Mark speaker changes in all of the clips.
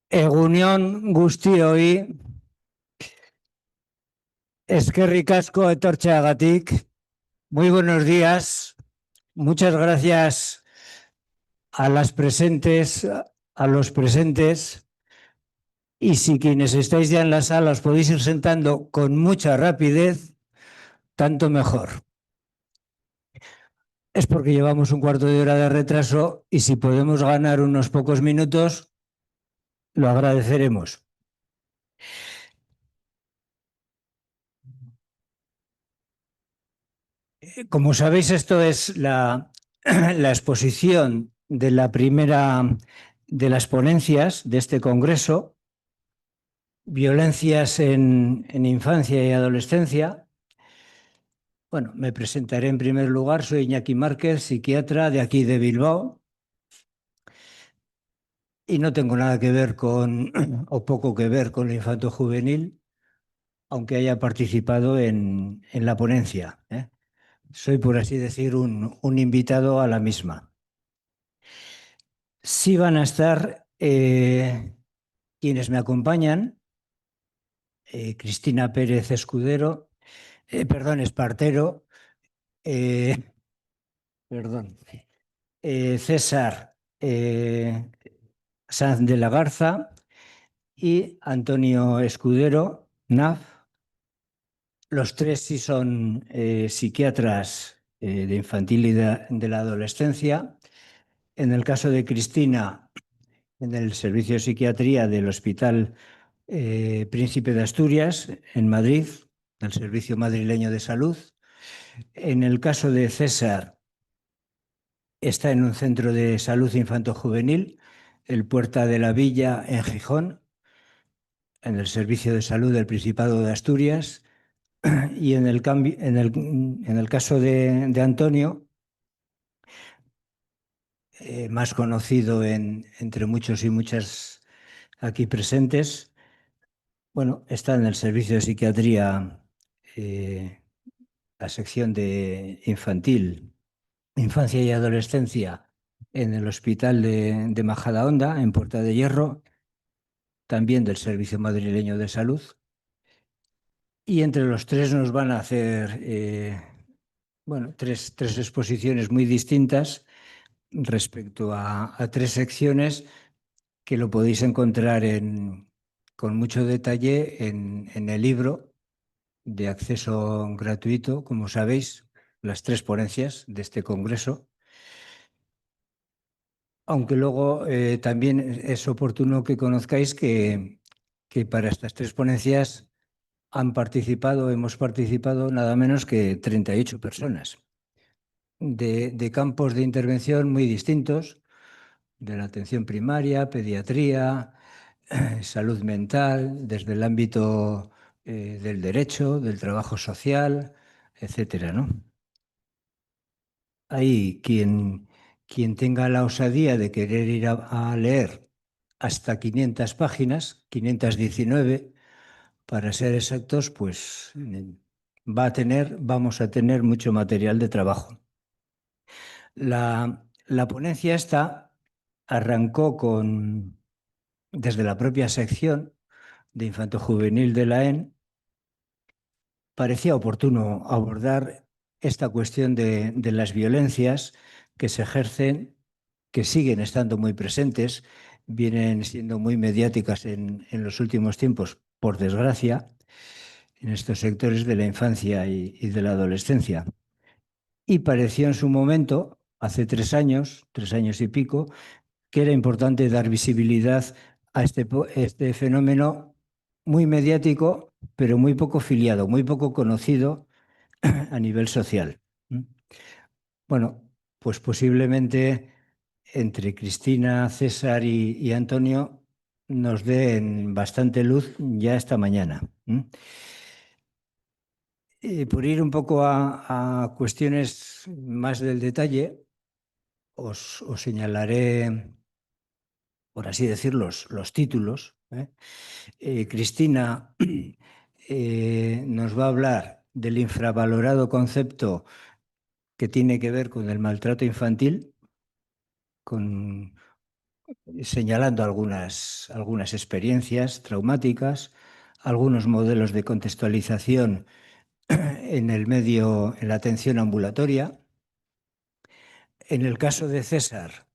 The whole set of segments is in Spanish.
Speaker 1: Egunon guztioi, eskerrik asko etortzeagatik. Muy buenos días. Muchas gracias a las presentes, a los presentes. Y si quienes estáis ya en la sala os podéis ir sentando con mucha rapidez, tanto mejor. Es porque llevamos un cuarto de hora de retraso y si podemos ganar unos pocos minutos, lo agradeceremos. Como sabéis, esto es la exposición de la primera de las ponencias de este congreso, violencias en infancia y adolescencia. Bueno, me presentaré en primer lugar, soy Iñaki Márquez, psiquiatra de aquí de Bilbao, y no tengo nada que ver con, o poco que ver con la infanto-juvenil, aunque haya participado en la ponencia, ¿eh? Soy, por así decir, un invitado a la misma. Sí van a estar quienes me acompañan, Cristina Pérez Escudero, perdón, Espartero, eh, perdón, César Sanz de la Garza y Antonio Escudero, NAF. Los tres sí son psiquiatras de infantil y de la adolescencia. En el caso de Cristina, en el servicio de psiquiatría del Hospital Príncipe de Asturias, en Madrid, del Servicio Madrileño de Salud. En el caso de César, está en un centro de salud infanto-juvenil, el Puerta de la Villa, en Gijón, en el Servicio de Salud del Principado de Asturias. Y en el caso de Antonio, más conocido entre muchos y muchas aquí presentes, bueno, está en el servicio de psiquiatría, la sección de infantil, infancia y adolescencia en el Hospital de Majadahonda, en Puerta de Hierro, también del Servicio Madrileño de Salud. Y entre los tres nos van a hacer bueno, tres exposiciones muy distintas respecto a tres secciones que lo podéis encontrar con mucho detalle en el libro de acceso gratuito, como sabéis, las tres ponencias de este congreso. Aunque luego también es oportuno que conozcáis que para estas tres ponencias hemos participado nada menos que 38 personas de campos de intervención muy distintos, de la atención primaria, pediatría, salud mental, desde el ámbito del derecho, del trabajo social, etcétera, ¿no? Hay quien tenga la osadía de querer ir a leer hasta 500 páginas, 519, para ser exactos, pues vamos a tener mucho material de trabajo. La ponencia esta arrancó desde la propia sección de infanto-juvenil de la EN. Parecía oportuno abordar esta cuestión de las violencias que se ejercen, que siguen estando muy presentes, vienen siendo muy mediáticas en los últimos tiempos, por desgracia, en estos sectores de la infancia y de la adolescencia. Y pareció en su momento, hace 3 años y pico, que era importante dar visibilidad a este fenómeno muy mediático, pero muy poco filiado, muy poco conocido a nivel social. Bueno, pues posiblemente entre Cristina, César y Antonio nos den bastante luz ya esta mañana. Por ir un poco a cuestiones más del detalle, os señalaré, por así decirlo, los títulos. Cristina nos va a hablar del infravalorado concepto que tiene que ver con el maltrato infantil, con señalando algunas experiencias traumáticas, algunos modelos de contextualización en el medio, en la atención ambulatoria. En el caso de César,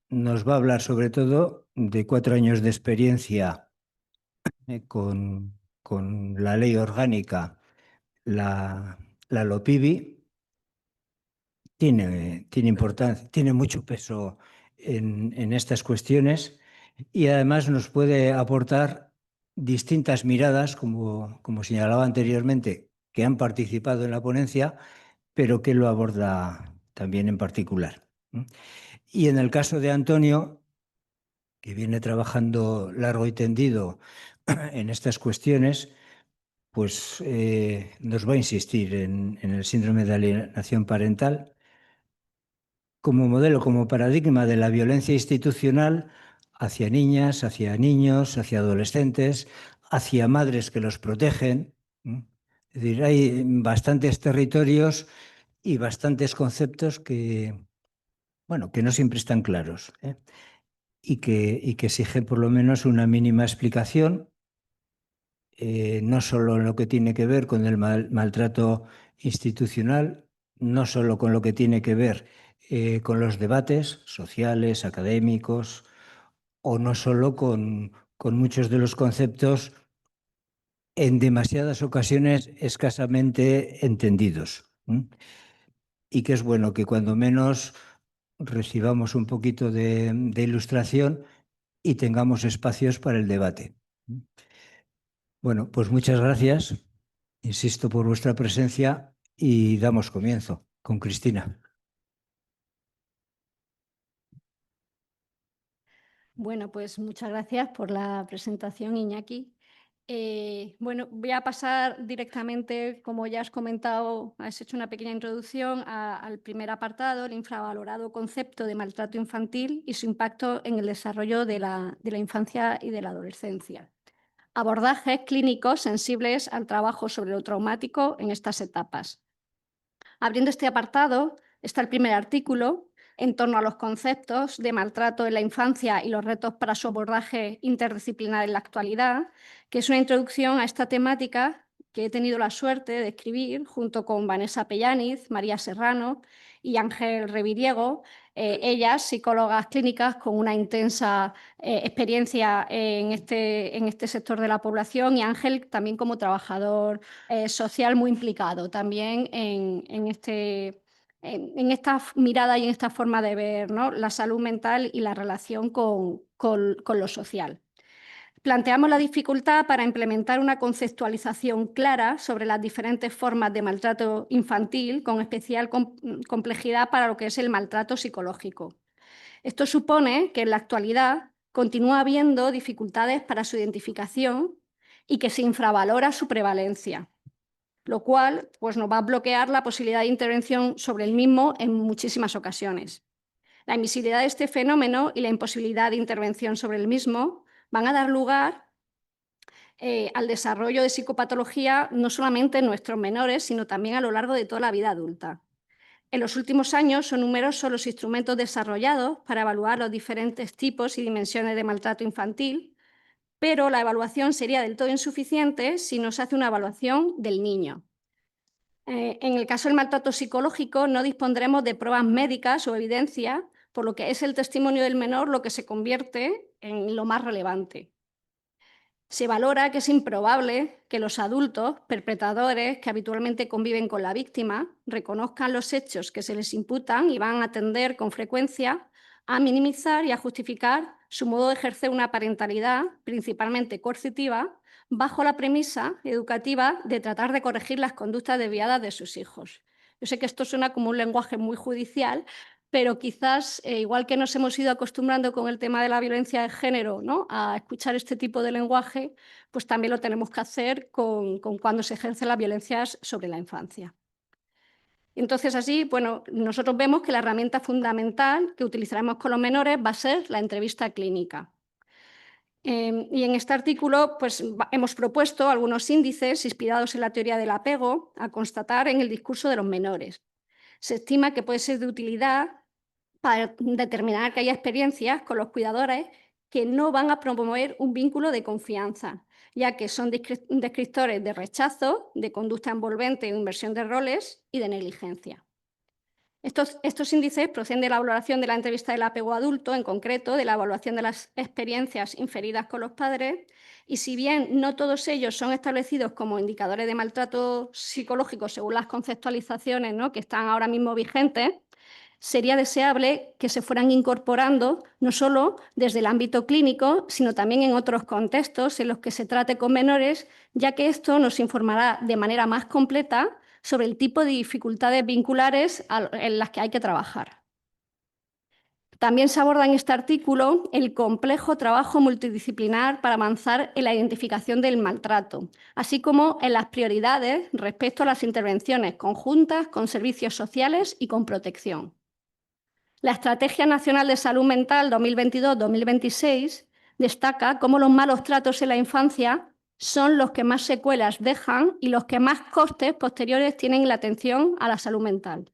Speaker 1: nos va a hablar sobre todo de 4 años de experiencia con la ley orgánica, la LOPIBI. Tiene importancia, tiene mucho peso en estas cuestiones y además nos puede aportar distintas miradas, como señalaba anteriormente, que han participado en la ponencia, pero que lo aborda también en particular. Y en el caso de Antonio, que viene trabajando largo y tendido en estas cuestiones, pues nos va a insistir en el síndrome de alienación parental como modelo, como paradigma de la violencia institucional hacia niñas, hacia niños, hacia adolescentes, hacia madres que los protegen. Es decir, hay bastantes territorios y bastantes conceptos que, bueno, que no siempre están claros, ¿eh? Y que exigen por lo menos una mínima explicación, no solo en lo que tiene que ver con el maltrato institucional, no solo con lo que tiene que ver con los debates sociales, académicos, o no solo con muchos de los conceptos en demasiadas ocasiones escasamente entendidos. Y que es bueno que cuando menos recibamos un poquito de ilustración y tengamos espacios para el debate. Bueno, pues muchas gracias. Insisto por vuestra presencia y damos comienzo con Cristina.
Speaker 2: Bueno, pues muchas gracias por la presentación, Iñaki. Bueno, voy a pasar directamente, como ya has comentado, has hecho una pequeña introducción al primer apartado, el infravalorado concepto de maltrato infantil y su impacto en el desarrollo de la infancia y de la adolescencia. Abordajes clínicos sensibles al trabajo sobre lo traumático en estas etapas. Abriendo este apartado está el primer artículo en torno a los conceptos de maltrato en la infancia y los retos para su abordaje interdisciplinar en la actualidad, que es una introducción a esta temática que he tenido la suerte de escribir junto con Vanessa Pellaniz, María Serrano y Ángel Reviriego, ellas psicólogas clínicas con una intensa experiencia en este sector de la población, y Ángel también como trabajador social muy implicado también en esta mirada y en esta forma de ver, ¿no?, la salud mental y la relación con lo social. Planteamos la dificultad para implementar una conceptualización clara sobre las diferentes formas de maltrato infantil, con especial complejidad para lo que es el maltrato psicológico. Esto supone que en la actualidad continúa habiendo dificultades para su identificación y que se infravalora su prevalencia, lo cual pues, nos va a bloquear la posibilidad de intervención sobre el mismo en muchísimas ocasiones. La invisibilidad de este fenómeno y la imposibilidad de intervención sobre el mismo van a dar lugar al desarrollo de psicopatología no solamente en nuestros menores, sino también a lo largo de toda la vida adulta. En los últimos años son numerosos los instrumentos desarrollados para evaluar los diferentes tipos y dimensiones de maltrato infantil, pero la evaluación sería del todo insuficiente si no se hace una evaluación del niño. En el caso del maltrato psicológico no dispondremos de pruebas médicas o evidencia, por lo que es el testimonio del menor lo que se convierte en lo más relevante. Se valora que es improbable que los adultos, perpetradores que habitualmente conviven con la víctima, reconozcan los hechos que se les imputan y van a tender con frecuencia a minimizar y a justificar su modo de ejercer una parentalidad, principalmente coercitiva, bajo la premisa educativa de tratar de corregir las conductas desviadas de sus hijos. Yo sé que esto suena como un lenguaje muy judicial, pero quizás, igual que nos hemos ido acostumbrando con el tema de la violencia de género, ¿no?, a escuchar este tipo de lenguaje, pues también lo tenemos que hacer con cuando se ejercen las violencias sobre la infancia. Entonces, así, bueno, nosotros vemos que la herramienta fundamental que utilizaremos con los menores va a ser la entrevista clínica. Y en este artículo pues, hemos propuesto algunos índices inspirados en la teoría del apego a constatar en el discurso de los menores. Se estima que puede ser de utilidad para determinar que hay experiencias con los cuidadores que no van a promover un vínculo de confianza, ya que son descriptores de rechazo, de conducta envolvente o inversión de roles y de negligencia. Estos índices proceden de la valoración de la entrevista del apego adulto, en concreto de la evaluación de las experiencias inferidas con los padres, y si bien no todos ellos son establecidos como indicadores de maltrato psicológico según las conceptualizaciones, ¿no?, que están ahora mismo vigentes, sería deseable que se fueran incorporando no solo desde el ámbito clínico, sino también en otros contextos en los que se trate con menores, ya que esto nos informará de manera más completa sobre el tipo de dificultades vinculares en las que hay que trabajar. También se aborda en este artículo el complejo trabajo multidisciplinar para avanzar en la identificación del maltrato, así como en las prioridades respecto a las intervenciones conjuntas con servicios sociales y con protección. La Estrategia Nacional de Salud Mental 2022-2026 destaca cómo los malos tratos en la infancia son los que más secuelas dejan y los que más costes posteriores tienen en la atención a la salud mental.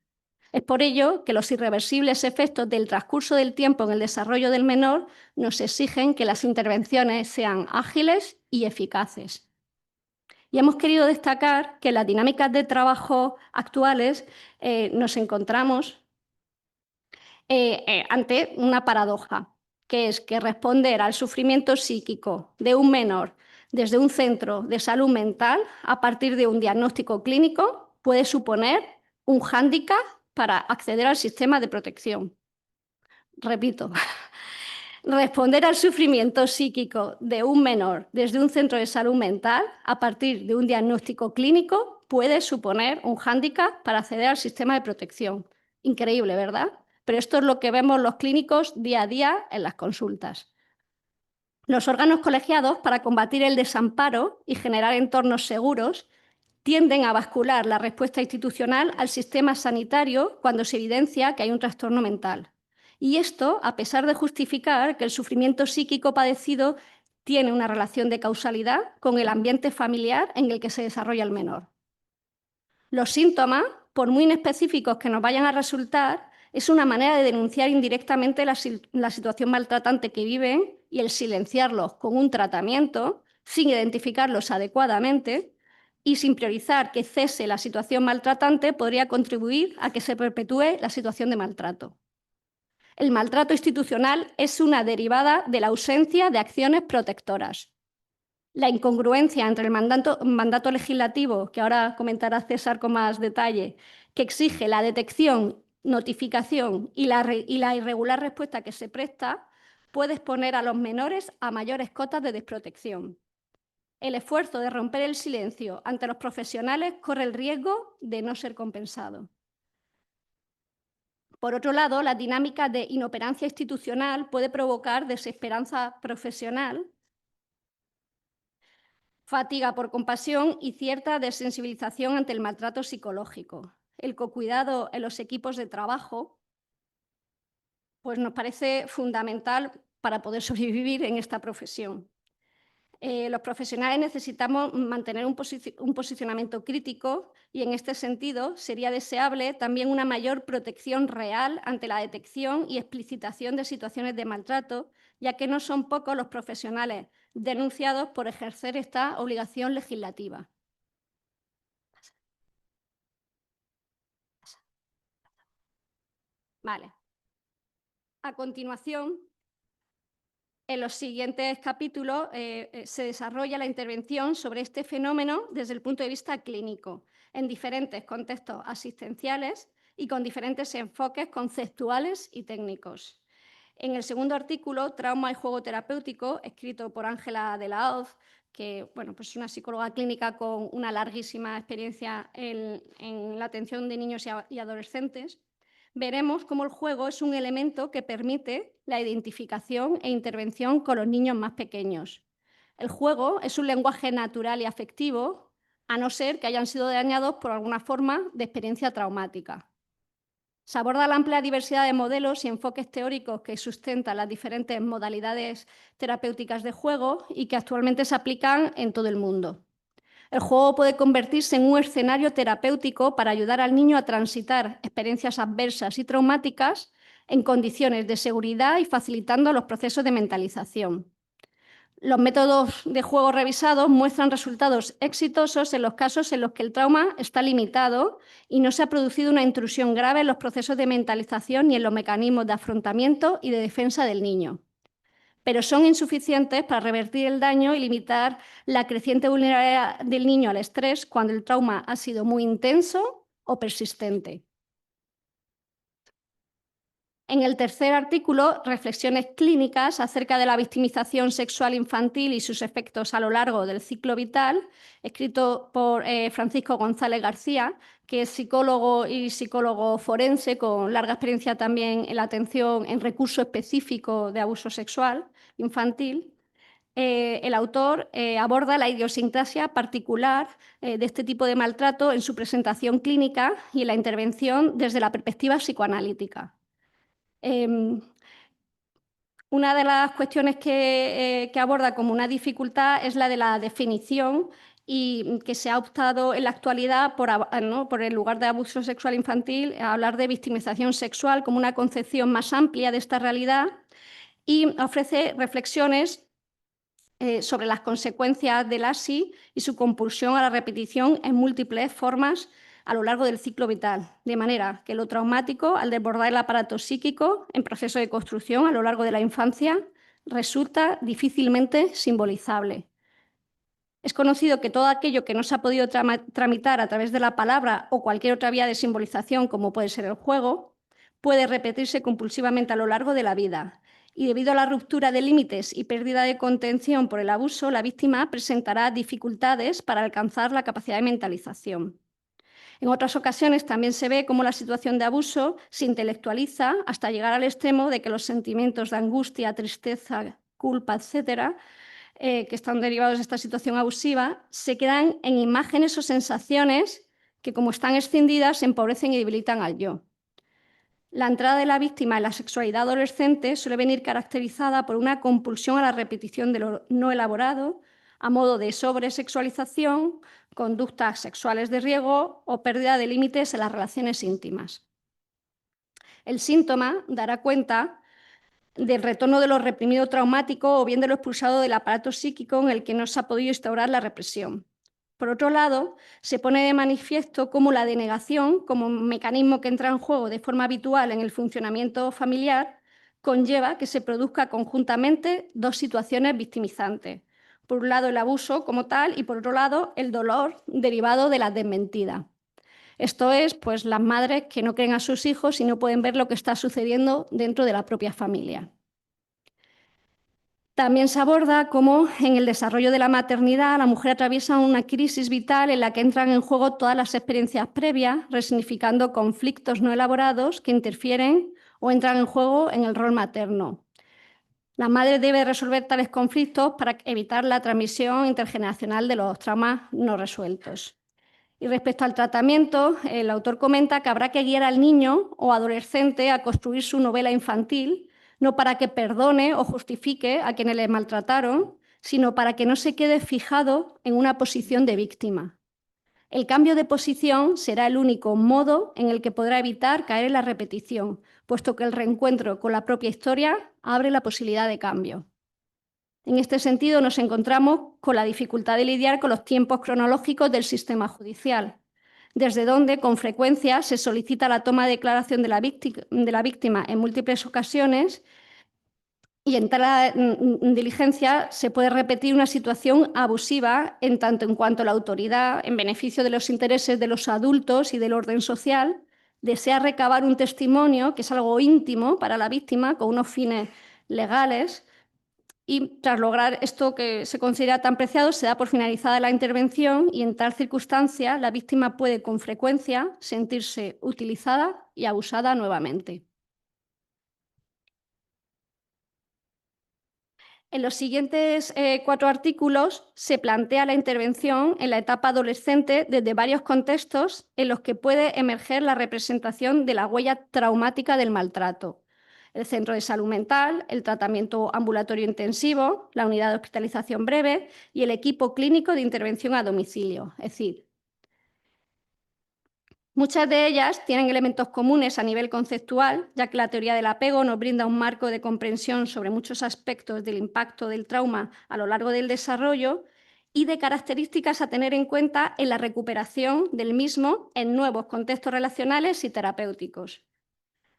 Speaker 2: Es por ello que los irreversibles efectos del transcurso del tiempo en el desarrollo del menor nos exigen que las intervenciones sean ágiles y eficaces. Y hemos querido destacar que en las dinámicas de trabajo actuales nos encontramos ante una paradoja, que es que responder al sufrimiento psíquico de un menor desde un centro de salud mental a partir de un diagnóstico clínico puede suponer un hándicap para acceder al sistema de protección. Repito, responder al sufrimiento psíquico de un menor desde un centro de salud mental a partir de un diagnóstico clínico puede suponer un hándicap para acceder al sistema de protección. Increíble, ¿verdad? Pero esto es lo que vemos los clínicos día a día en las consultas. Los órganos colegiados, para combatir el desamparo y generar entornos seguros, tienden a bascular la respuesta institucional al sistema sanitario cuando se evidencia que hay un trastorno mental. Y esto, a pesar de justificar que el sufrimiento psíquico padecido tiene una relación de causalidad con el ambiente familiar en el que se desarrolla el menor. Los síntomas, por muy inespecíficos que nos vayan a resultar, es una manera de denunciar indirectamente la situación maltratante que viven y el silenciarlos con un tratamiento sin identificarlos adecuadamente y sin priorizar que cese la situación maltratante podría contribuir a que se perpetúe la situación de maltrato. El maltrato institucional es una derivada de la ausencia de acciones protectoras. La incongruencia entre el mandato legislativo, que ahora comentará César con más detalle, que exige la detección, notificación y la irregular respuesta que se presta, puede exponer a los menores a mayores cotas de desprotección. El esfuerzo de romper el silencio ante los profesionales corre el riesgo de no ser compensado. Por otro lado, la dinámica de inoperancia institucional puede provocar desesperanza profesional, fatiga por compasión y cierta desensibilización ante el maltrato psicológico. El cocuidado en los equipos de trabajo pues nos parece fundamental para poder sobrevivir en esta profesión. Los profesionales necesitamos mantener un posicionamiento crítico y en este sentido sería deseable también una mayor protección real ante la detección y explicitación de situaciones de maltrato, ya que no son pocos los profesionales denunciados por ejercer esta obligación legislativa. Vale. A continuación, en los siguientes capítulos se desarrolla la intervención sobre este fenómeno desde el punto de vista clínico, en diferentes contextos asistenciales y con diferentes enfoques conceptuales y técnicos. En el segundo artículo, Trauma y juego terapéutico, escrito por Ángela de la Hoz, que pues es una psicóloga clínica con una larguísima experiencia en la atención de niños y adolescentes, veremos cómo el juego es un elemento que permite la identificación e intervención con los niños más pequeños. El juego es un lenguaje natural y afectivo, a no ser que hayan sido dañados por alguna forma de experiencia traumática. Se aborda la amplia diversidad de modelos y enfoques teóricos que sustentan las diferentes modalidades terapéuticas de juego y que actualmente se aplican en todo el mundo. El juego puede convertirse en un escenario terapéutico para ayudar al niño a transitar experiencias adversas y traumáticas en condiciones de seguridad y facilitando los procesos de mentalización. Los métodos de juego revisados muestran resultados exitosos en los casos en los que el trauma está limitado y no se ha producido una intrusión grave en los procesos de mentalización ni en los mecanismos de afrontamiento y de defensa del niño, pero son insuficientes para revertir el daño y limitar la creciente vulnerabilidad del niño al estrés cuando el trauma ha sido muy intenso o persistente. En el tercer artículo, reflexiones clínicas acerca de la victimización sexual infantil y sus efectos a lo largo del ciclo vital, escrito por Francisco González García, que es psicólogo y psicólogo forense con larga experiencia también en la atención en recurso específico de abuso sexual infantil. El autor aborda la idiosincrasia particular de este tipo de maltrato en su presentación clínica y en la intervención desde la perspectiva psicoanalítica. Una de las cuestiones que aborda como una dificultad es la de la definición y que se ha optado en la actualidad por el lugar de abuso sexual infantil a hablar de victimización sexual como una concepción más amplia de esta realidad y ofrece reflexiones sobre las consecuencias del ASI y su compulsión a la repetición en múltiples formas a lo largo del ciclo vital, de manera que lo traumático, al desbordar el aparato psíquico en proceso de construcción a lo largo de la infancia, resulta difícilmente simbolizable. Es conocido que todo aquello que no se ha podido tramitar a través de la palabra o cualquier otra vía de simbolización, como puede ser el juego, puede repetirse compulsivamente a lo largo de la vida. Y debido a la ruptura de límites y pérdida de contención por el abuso, la víctima presentará dificultades para alcanzar la capacidad de mentalización. En otras ocasiones también se ve cómo la situación de abuso se intelectualiza hasta llegar al extremo de que los sentimientos de angustia, tristeza, culpa, etcétera, que están derivados de esta situación abusiva, se quedan en imágenes o sensaciones que, como están escindidas, empobrecen y debilitan al yo. La entrada de la víctima en la sexualidad adolescente suele venir caracterizada por una compulsión a la repetición de lo no elaborado, a modo de sobresexualización, conductas sexuales de riesgo o pérdida de límites en las relaciones íntimas. El síntoma dará cuenta del retorno de lo reprimido traumático o bien de lo expulsado del aparato psíquico en el que no se ha podido instaurar la represión. Por otro lado, se pone de manifiesto cómo la denegación, como mecanismo que entra en juego de forma habitual en el funcionamiento familiar, conlleva que se produzca conjuntamente dos situaciones victimizantes. Por un lado, el abuso como tal y por otro lado, el dolor derivado de la desmentida. Esto es, pues, las madres que no creen a sus hijos y no pueden ver lo que está sucediendo dentro de la propia familia. También se aborda cómo en el desarrollo de la maternidad la mujer atraviesa una crisis vital en la que entran en juego todas las experiencias previas, resignificando conflictos no elaborados que interfieren o entran en juego en el rol materno. La madre debe resolver tales conflictos para evitar la transmisión intergeneracional de los traumas no resueltos. Y respecto al tratamiento, el autor comenta que habrá que guiar al niño o adolescente a construir su novela infantil, no para que perdone o justifique a quienes le maltrataron, sino para que no se quede fijado en una posición de víctima. El cambio de posición será el único modo en el que podrá evitar caer en la repetición, puesto que el reencuentro con la propia historia abre la posibilidad de cambio. En este sentido, nos encontramos con la dificultad de lidiar con los tiempos cronológicos del sistema judicial, desde donde con frecuencia se solicita la toma de declaración de la víctima en múltiples ocasiones y en tal diligencia se puede repetir una situación abusiva en tanto en cuanto la autoridad, en beneficio de los intereses de los adultos y del orden social, desea recabar un testimonio que es algo íntimo para la víctima con unos fines legales. Y tras lograr esto que se considera tan preciado, se da por finalizada la intervención y en tal circunstancia la víctima puede con frecuencia sentirse utilizada y abusada nuevamente. En los siguientes 4 artículos se plantea la intervención en la etapa adolescente desde varios contextos en los que puede emerger la representación de la huella traumática del maltrato. El centro de salud mental, el tratamiento ambulatorio intensivo, la unidad de hospitalización breve y el equipo clínico de intervención a domicilio. Es decir, Muchas de ellas tienen elementos comunes a nivel conceptual, ya que la teoría del apego nos brinda un marco de comprensión sobre muchos aspectos del impacto del trauma a lo largo del desarrollo y de características a tener en cuenta en la recuperación del mismo en nuevos contextos relacionales y terapéuticos.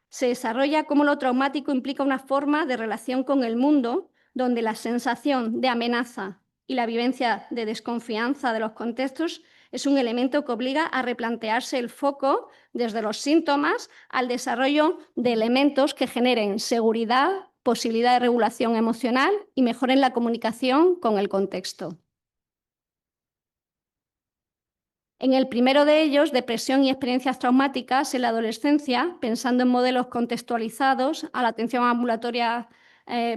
Speaker 2: Se desarrolla cómo lo traumático implica una forma de relación con el mundo donde la sensación de amenaza y la vivencia de desconfianza de los contextos es un elemento que obliga a replantearse el foco desde los síntomas al desarrollo de elementos que generen seguridad, posibilidad de regulación emocional y mejoren la comunicación con el contexto. En el primero de ellos, depresión y experiencias traumáticas en la adolescencia, pensando en modelos contextualizados a la atención ambulatoria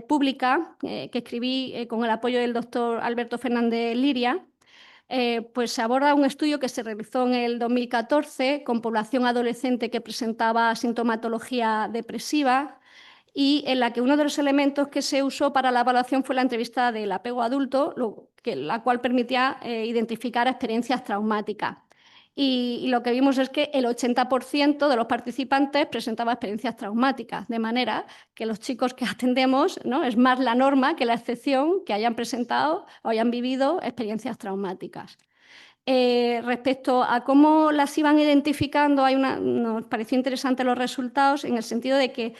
Speaker 2: pública, que escribí con el apoyo del doctor Alberto Fernández Liria, pues se aborda un estudio que se realizó en el 2014 con población adolescente que presentaba sintomatología depresiva y en la que uno de los elementos que se usó para la evaluación fue la entrevista del apego adulto, la cual permitía identificar experiencias traumáticas. Y lo que vimos es que el 80% de los participantes presentaba experiencias traumáticas, de manera que los chicos que atendemos, ¿no?, es más la norma que la excepción que hayan presentado o hayan vivido experiencias traumáticas. Respecto a cómo las iban identificando, nos pareció interesante los resultados en el sentido de que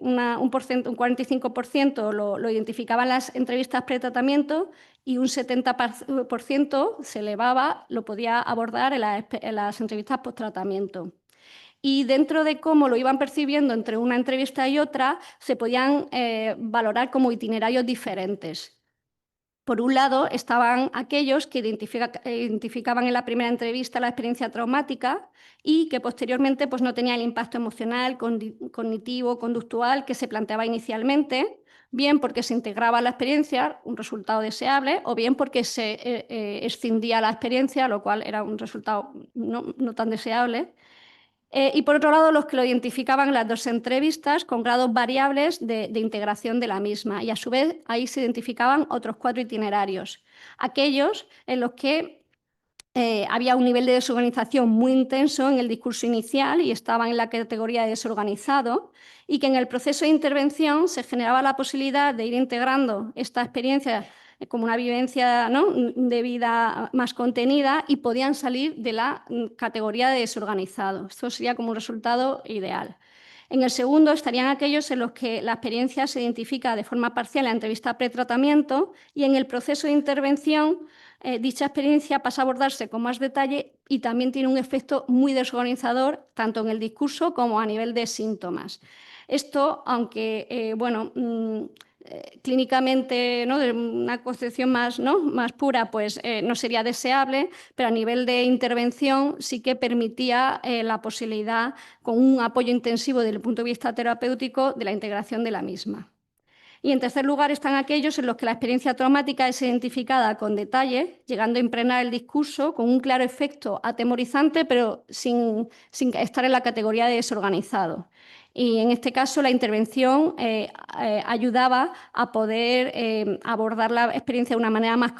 Speaker 2: un 45% lo identificaban las entrevistas pretratamiento y un 70% se elevaba, lo podía abordar en las entrevistas posttratamiento. Y dentro de cómo lo iban percibiendo entre una entrevista y otra, se podían valorar como itinerarios diferentes. Por un lado, estaban aquellos que identificaban en la primera entrevista la experiencia traumática y que posteriormente pues, no tenían el impacto emocional, cognitivo, conductual que se planteaba inicialmente, bien porque se integraba la experiencia, un resultado deseable, o bien porque se escindía la experiencia, lo cual era un resultado no tan deseable. Y por otro lado, los que lo identificaban en las dos entrevistas con grados variables de integración de la misma. Y a su vez, ahí se identificaban otros 4 itinerarios. Aquellos en los que había un nivel de desorganización muy intenso en el discurso inicial y estaban en la categoría de desorganizado, y que en el proceso de intervención se generaba la posibilidad de ir integrando esta experiencia como una vivencia, ¿no?, de vida más contenida y podían salir de la categoría de desorganizado. Esto sería como un resultado ideal. En el segundo estarían aquellos en los que la experiencia se identifica de forma parcial en la entrevista pretratamiento y en el proceso de intervención dicha experiencia pasa a abordarse con más detalle y también tiene un efecto muy desorganizador tanto en el discurso como a nivel de síntomas. Esto, aunque clínicamente, ¿no?, de una concepción más pura, pues no sería deseable, pero a nivel de intervención sí que permitía la posibilidad, con un apoyo intensivo desde el punto de vista terapéutico, de la integración de la misma. Y en tercer lugar están aquellos en los que la experiencia traumática es identificada con detalle, llegando a impregnar el discurso con un claro efecto atemorizante, pero sin estar en la categoría de desorganizado. Y en este caso la intervención ayudaba a poder abordar la experiencia de una manera más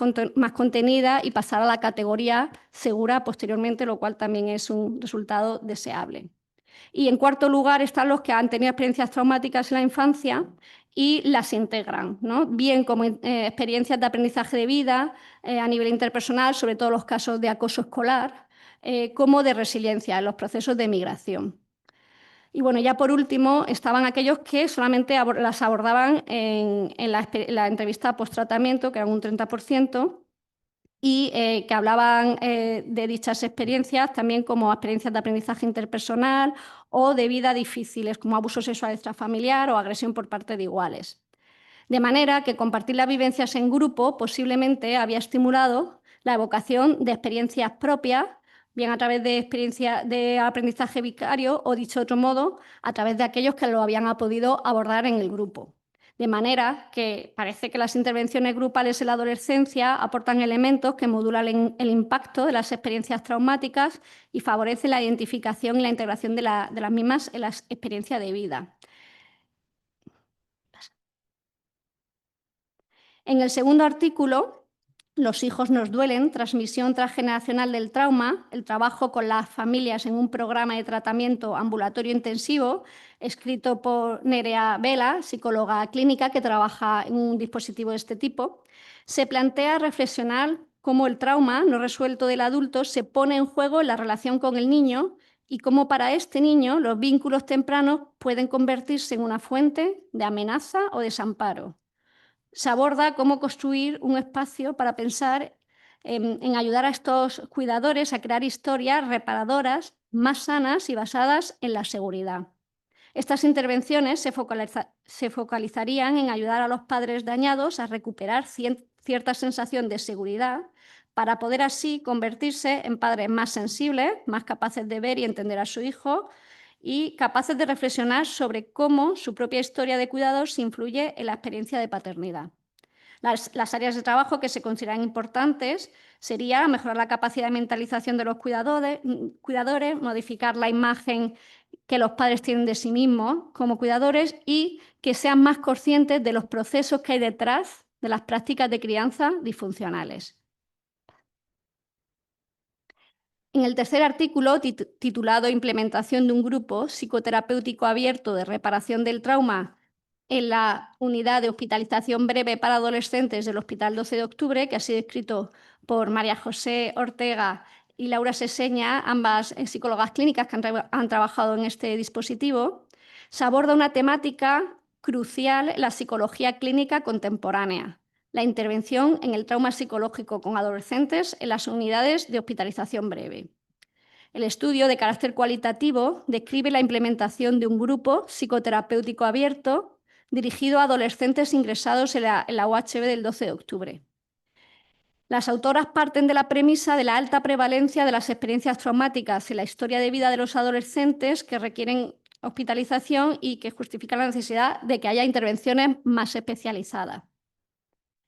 Speaker 2: contenida y pasar a la categoría segura posteriormente, lo cual también es un resultado deseable. Y en cuarto lugar están los que han tenido experiencias traumáticas en la infancia y las integran, ¿no?, bien como experiencias de aprendizaje de vida a nivel interpersonal, sobre todo los casos de acoso escolar, como de resiliencia en los procesos de migración. Y bueno, ya por último estaban aquellos que solamente las abordaban en la entrevista post-tratamiento, que eran un 30%, y que hablaban de dichas experiencias también como experiencias de aprendizaje interpersonal o de vida difíciles, como abuso sexual extrafamiliar o agresión por parte de iguales. De manera que compartir las vivencias en grupo posiblemente había estimulado la evocación de experiencias propias, bien a través de experiencias de aprendizaje vicario o, dicho de otro modo, a través de aquellos que lo habían podido abordar en el grupo. De manera que parece que las intervenciones grupales en la adolescencia aportan elementos que modulan el impacto de las experiencias traumáticas y favorecen la identificación y la integración de las mismas en la experiencia de vida. En el segundo artículo Los hijos nos duelen, transmisión transgeneracional del trauma, el trabajo con las familias en un programa de tratamiento ambulatorio intensivo, escrito por Nerea Vela, psicóloga clínica que trabaja en un dispositivo de este tipo, se plantea reflexionar cómo el trauma no resuelto del adulto se pone en juego en la relación con el niño y cómo para este niño los vínculos tempranos pueden convertirse en una fuente de amenaza o desamparo. Se aborda cómo construir un espacio para pensar en ayudar a estos cuidadores a crear historias reparadoras, más sanas y basadas en la seguridad. Estas intervenciones se focalizarían en ayudar a los padres dañados a recuperar cierta sensación de seguridad para poder así convertirse en padres más sensibles, más capaces de ver y entender a su hijo y capaces de reflexionar sobre cómo su propia historia de cuidados influye en la experiencia de paternidad. Las áreas de trabajo que se consideran importantes sería mejorar la capacidad de mentalización de los cuidadores, modificar la imagen que los padres tienen de sí mismos como cuidadores y que sean más conscientes de los procesos que hay detrás de las prácticas de crianza disfuncionales. En el tercer artículo, titulado Implementación de un grupo psicoterapéutico abierto de reparación del trauma en la unidad de hospitalización breve para adolescentes del Hospital 12 de Octubre, que ha sido escrito por María José Ortega y Laura Seseña, ambas psicólogas clínicas que han trabajado en este dispositivo, se aborda una temática crucial en la psicología clínica contemporánea: la intervención en el trauma psicológico con adolescentes en las unidades de hospitalización breve. El estudio, de carácter cualitativo, describe la implementación de un grupo psicoterapéutico abierto dirigido a adolescentes ingresados en la UHB del 12 de octubre. Las autoras parten de la premisa de la alta prevalencia de las experiencias traumáticas en la historia de vida de los adolescentes que requieren hospitalización y que justifican la necesidad de que haya intervenciones más especializadas.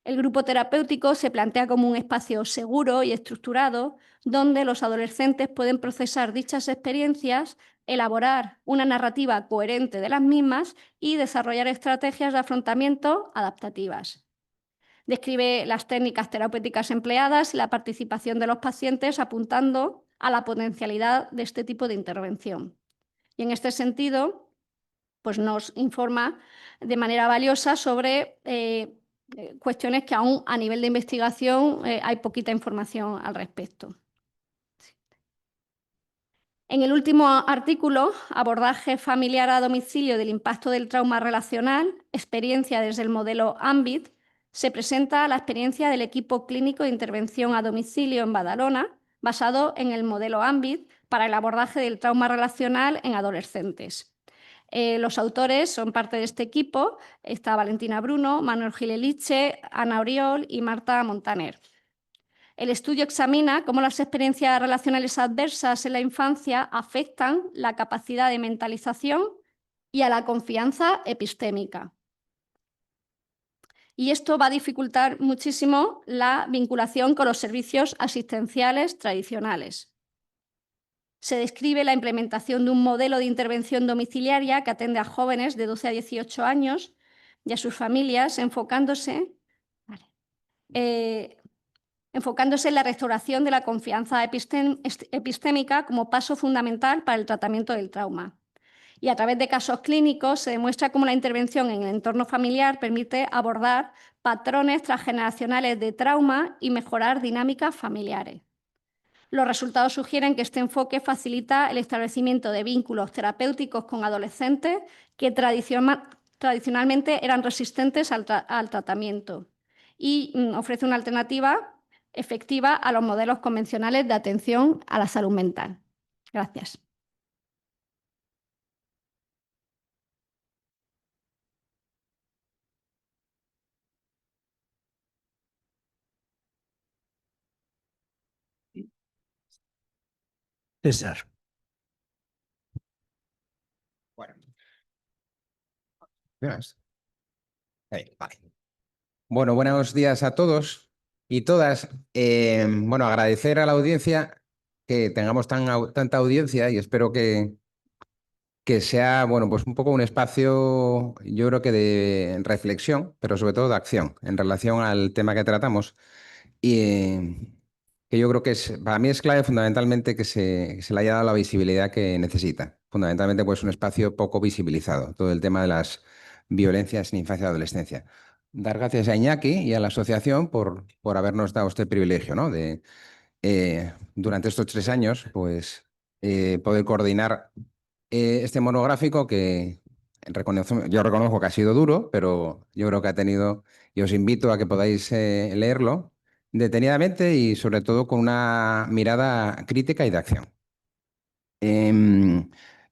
Speaker 2: El grupo terapéutico se plantea como un espacio seguro y estructurado donde los adolescentes pueden procesar dichas experiencias, elaborar una narrativa coherente de las mismas y desarrollar estrategias de afrontamiento adaptativas. Describe las técnicas terapéuticas empleadas y la participación de los pacientes, apuntando a la potencialidad de este tipo de intervención. Y en este sentido, pues nos informa de manera valiosa sobre cuestiones que aún a nivel de investigación hay poquita información al respecto. En el último artículo, Abordaje familiar a domicilio del impacto del trauma relacional, experiencia desde el modelo AMBIT, se presenta la experiencia del equipo clínico de intervención a domicilio en Badalona, basado en el modelo AMBIT para el abordaje del trauma relacional en adolescentes. Los autores son parte de este equipo, está Valentina Bruno, Manuel Gileliche, Ana Oriol y Marta Montaner. El estudio examina cómo las experiencias relacionales adversas en la infancia afectan la capacidad de mentalización y a la confianza epistémica. Y esto va a dificultar muchísimo la vinculación con los servicios asistenciales tradicionales. Se describe la implementación de un modelo de intervención domiciliaria que atende a jóvenes de 12 a 18 años y a sus familias, enfocándose en la restauración de la confianza epistémica como paso fundamental para el tratamiento del trauma. Y a través de casos clínicos se demuestra cómo la intervención en el entorno familiar permite abordar patrones transgeneracionales de trauma y mejorar dinámicas familiares. Los resultados sugieren que este enfoque facilita el establecimiento de vínculos terapéuticos con adolescentes que tradicionalmente eran resistentes al tratamiento y ofrece una alternativa efectiva a los modelos convencionales de atención a la salud mental. Gracias.
Speaker 1: César.
Speaker 3: Bueno. Vale. Bueno, buenos días a todos y todas. Bueno, agradecer a la audiencia que tengamos tanta audiencia y espero que sea, bueno, pues un poco un espacio, yo creo que de reflexión, pero sobre todo de acción en relación al tema que tratamos, y que yo creo que para mí es clave fundamentalmente que se le haya dado la visibilidad que necesita. Fundamentalmente, pues un espacio poco visibilizado, todo el tema de las violencias en infancia y adolescencia. Dar gracias a Iñaki y a la asociación por habernos dado este privilegio, ¿no? De, durante estos 3 años, pues poder coordinar este monográfico que yo reconozco que ha sido duro, pero yo creo que ha tenido, y os invito a que podáis leerlo detenidamente y sobre todo con una mirada crítica y de acción.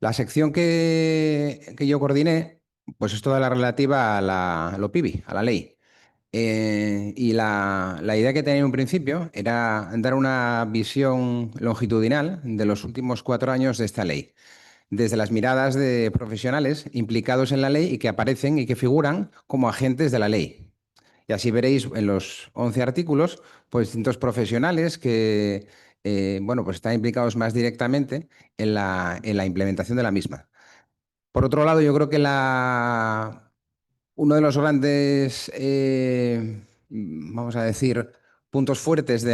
Speaker 3: La sección que yo coordiné, pues es toda la relativa a lo PIBI, a la ley. Y la idea que tenía en un principio era dar una visión longitudinal de los últimos 4 años de esta ley, desde las miradas de profesionales implicados en la ley y que aparecen y que figuran como agentes de la ley. Y así veréis en los 11 artículos, pues distintos profesionales que bueno, pues están implicados más directamente en la implementación de la misma. Por otro lado, yo creo que uno de los grandes, vamos a decir, puntos fuertes de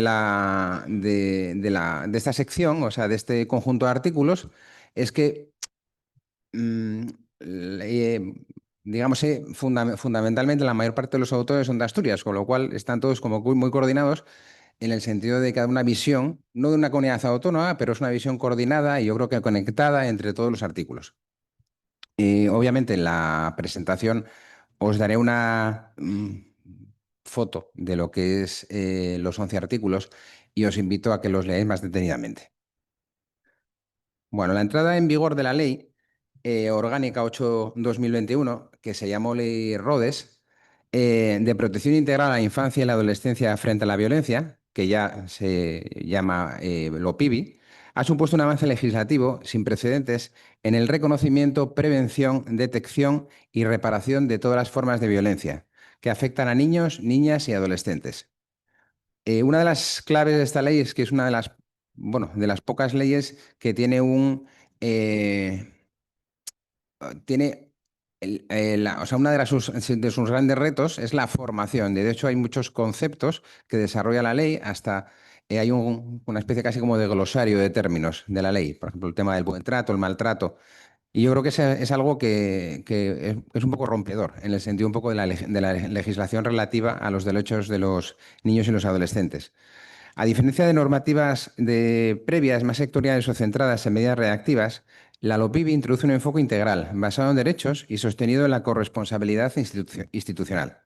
Speaker 3: esta sección, o sea, de este conjunto de artículos, es que mm, digamos, fundamentalmente la mayor parte de los autores son de Asturias, con lo cual están todos como muy coordinados en el sentido de que hay una visión, no de una comunidad autónoma, pero es una visión coordinada y yo creo que conectada entre todos los artículos. Y obviamente en la presentación os daré una foto de lo que es los 11 artículos y os invito a que los leáis más detenidamente. Bueno, la entrada en vigor de la ley orgánica 8/2021, que se llamó Ley Rhodes, de protección integral a la infancia y la adolescencia frente a la violencia, que ya se llama lo PIBI, ha supuesto un avance legislativo sin precedentes en el reconocimiento, prevención, detección y reparación de todas las formas de violencia que afectan a niños, niñas y adolescentes. Una de las claves de esta ley es que es una de las, bueno, de las pocas leyes que tiene eh, tiene o sea, una de sus grandes retos es la formación. De hecho, hay muchos conceptos que desarrolla la ley, hasta hay una especie casi como de glosario de términos de la ley. Por ejemplo, el tema del buen trato, el maltrato. Y yo creo que es algo que es un poco rompedor, en el sentido un poco de la legislación relativa a los derechos de los niños y los adolescentes. A diferencia de normativas previas más sectoriales o centradas en medidas reactivas, la LOPIBI introduce un enfoque integral, basado en derechos y sostenido en la corresponsabilidad institucional.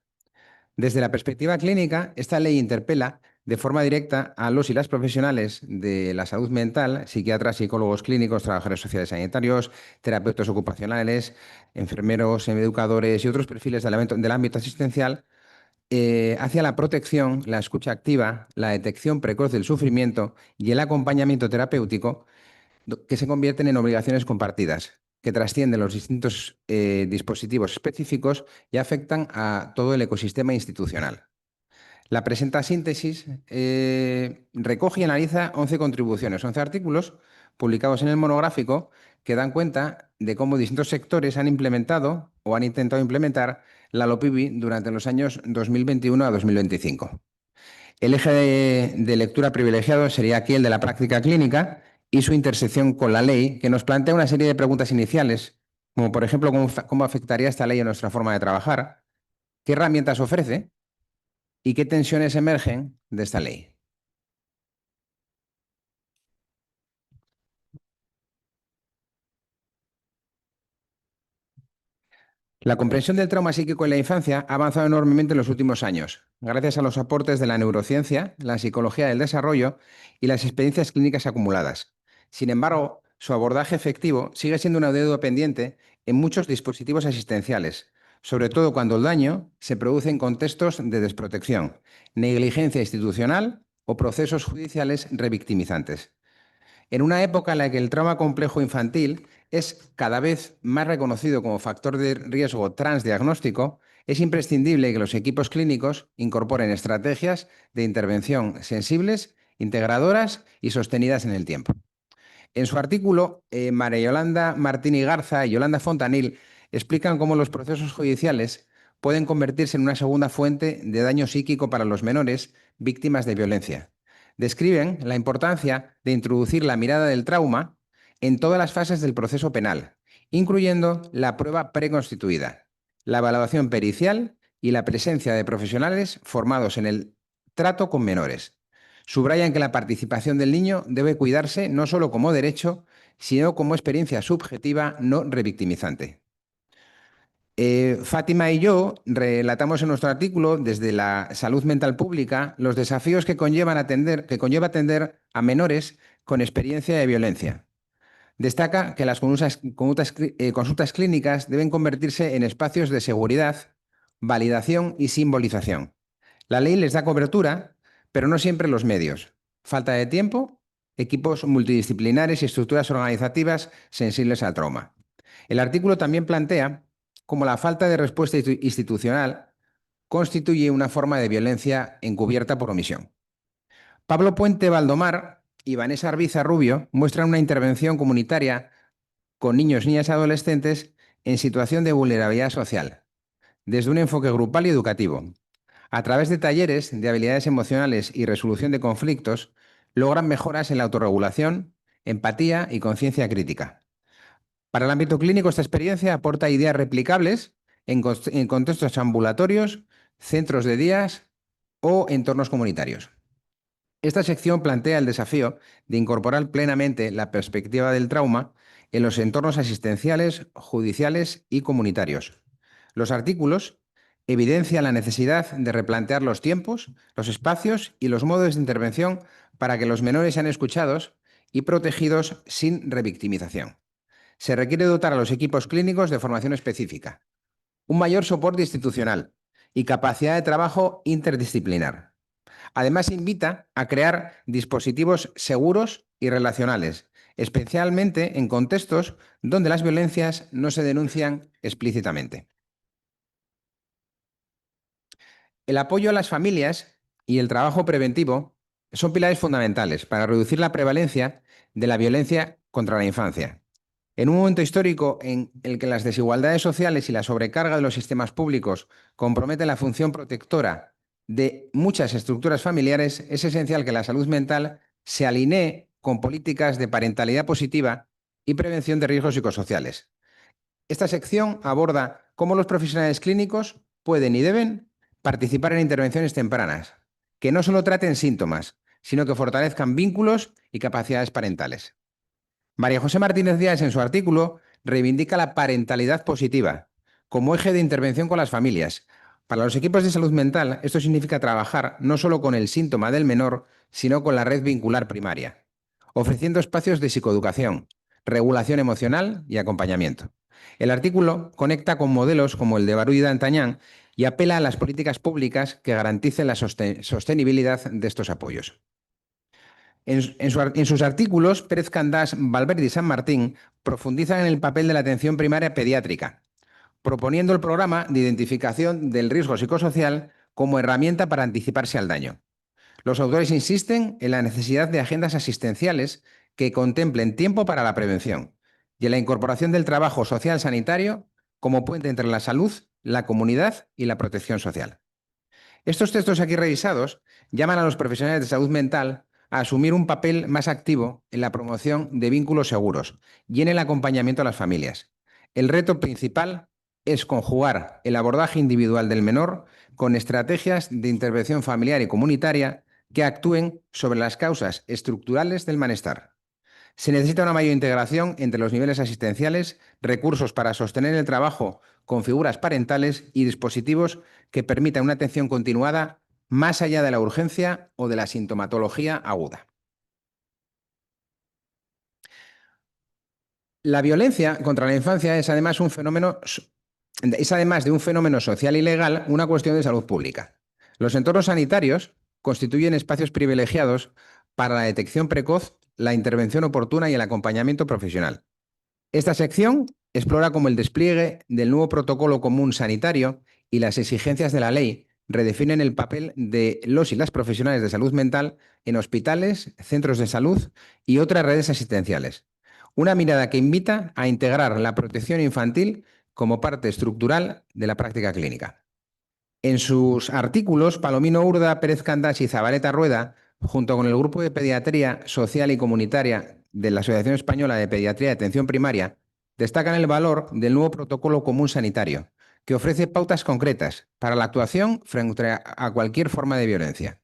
Speaker 3: Desde la perspectiva clínica, esta ley interpela de forma directa a los y las profesionales de la salud mental, psiquiatras, psicólogos clínicos, trabajadores sociales sanitarios, terapeutas ocupacionales, enfermeros, educadores y otros perfiles del ámbito asistencial, hacia la protección, la escucha activa, la detección precoz del sufrimiento y el acompañamiento terapéutico, que se convierten en obligaciones compartidas, que trascienden los distintos dispositivos específicos y afectan a todo el ecosistema institucional. La presenta síntesis recoge y analiza 11 contribuciones, 11 artículos publicados en el monográfico que dan cuenta de cómo distintos sectores han implementado o han intentado implementar la LOPIBI durante los años 2021 a 2025. El eje de lectura privilegiado sería aquí el de la práctica clínica y su intersección con la ley, que nos plantea una serie de preguntas iniciales, como por ejemplo cómo afectaría esta ley a nuestra forma de trabajar, qué herramientas ofrece y qué tensiones emergen de esta ley. La comprensión del trauma psíquico en la infancia ha avanzado enormemente en los últimos años, gracias a los aportes de la neurociencia, la psicología del desarrollo y las experiencias clínicas acumuladas. Sin embargo, su abordaje efectivo sigue siendo una deuda pendiente en muchos dispositivos asistenciales, sobre todo cuando el daño se produce en contextos de desprotección, negligencia institucional o procesos judiciales revictimizantes. En una época en la que el trauma complejo infantil es cada vez más reconocido como factor de riesgo transdiagnóstico, es imprescindible que los equipos clínicos incorporen estrategias de intervención sensibles, integradoras y sostenidas en el tiempo. En su artículo, María Yolanda Martini Garza y Yolanda Fontanil explican cómo los procesos judiciales pueden convertirse en una segunda fuente de daño psíquico para los menores víctimas de violencia. Describen la importancia de introducir la mirada del trauma en todas las fases del proceso penal, incluyendo la prueba preconstituida, la evaluación pericial y la presencia de profesionales formados en el trato con menores. Subrayan que la participación del niño debe cuidarse no solo como derecho, sino como experiencia subjetiva no revictimizante. Fátima y yo relatamos en nuestro artículo desde la salud mental pública los desafíos que conlleva atender a menores con experiencia de violencia. Destaca que las consultas clínicas deben convertirse en espacios de seguridad, validación y simbolización. La ley les da cobertura, pero no siempre los medios. Falta de tiempo, equipos multidisciplinares y estructuras organizativas sensibles al trauma. El artículo también plantea cómo la falta de respuesta institucional constituye una forma de violencia encubierta por omisión. Pablo Puente Valdomar y Vanessa Arbiza Rubio muestran una intervención comunitaria con niños, niñas y adolescentes en situación de vulnerabilidad social, desde un enfoque grupal y educativo. A través de talleres de habilidades emocionales y resolución de conflictos, logran mejoras en la autorregulación, empatía y conciencia crítica. Para el ámbito clínico, esta experiencia aporta ideas replicables en contextos ambulatorios, centros de días o entornos comunitarios. Esta sección plantea el desafío de incorporar plenamente la perspectiva del trauma en los entornos asistenciales, judiciales y comunitarios. Los artículos evidencian la necesidad de replantear los tiempos, los espacios y los modos de intervención para que los menores sean escuchados y protegidos sin revictimización. Se requiere dotar a los equipos clínicos de formación específica, un mayor soporte institucional y capacidad de trabajo interdisciplinar. Además, invita a crear dispositivos seguros y relacionales, especialmente en contextos donde las violencias no se denuncian explícitamente. El apoyo a las familias y el trabajo preventivo son pilares fundamentales para reducir la prevalencia de la violencia contra la infancia. En un momento histórico en el que las desigualdades sociales y la sobrecarga de los sistemas públicos comprometen la función protectora de muchas estructuras familiares, es esencial que la salud mental se alinee con políticas de parentalidad positiva y prevención de riesgos psicosociales. Esta sección aborda cómo los profesionales clínicos pueden y deben participar en intervenciones tempranas, que no solo traten síntomas, sino que fortalezcan vínculos y capacidades parentales. María José Martínez Díaz, en su artículo, reivindica la parentalidad positiva como eje de intervención con las familias. Para los equipos de salud mental, esto significa trabajar no solo con el síntoma del menor, sino con la red vincular primaria, ofreciendo espacios de psicoeducación, regulación emocional y acompañamiento. El artículo conecta con modelos como el de Barú y D'Antañán y apela a las políticas públicas que garanticen la sostenibilidad de estos apoyos. En sus artículos, Pérez Candás, Valverde y San Martín profundizan en el papel de la atención primaria pediátrica, proponiendo el programa de identificación del riesgo psicosocial como herramienta para anticiparse al daño. Los autores insisten en la necesidad de agendas asistenciales que contemplen tiempo para la prevención y en la incorporación del trabajo social sanitario como puente entre la salud, la comunidad y la protección social. Estos textos aquí revisados llaman a los profesionales de salud mental a asumir un papel más activo en la promoción de vínculos seguros y en el acompañamiento a las familias. El reto principal es conjugar el abordaje individual del menor con estrategias de intervención familiar y comunitaria que actúen sobre las causas estructurales del malestar. Se necesita una mayor integración entre los niveles asistenciales, recursos para sostener el trabajo con figuras parentales y dispositivos que permitan una atención continuada más allá de la urgencia o de la sintomatología aguda. La violencia contra la infancia es además de un fenómeno social y legal, una cuestión de salud pública. Los entornos sanitarios constituyen espacios privilegiados para la detección precoz, la intervención oportuna y el acompañamiento profesional. Esta sección explora cómo el despliegue del nuevo protocolo común sanitario y las exigencias de la ley redefinen el papel de los y las profesionales de salud mental en hospitales, centros de salud y otras redes asistenciales. Una mirada que invita a integrar la protección infantil como parte estructural de la práctica clínica. En sus artículos, Palomino Urda, Pérez Candás y Zabaleta Rueda, junto con el Grupo de Pediatría Social y Comunitaria de la Asociación Española de Pediatría y Atención Primaria, destacan el valor del nuevo Protocolo Común Sanitario, que ofrece pautas concretas para la actuación frente a cualquier forma de violencia.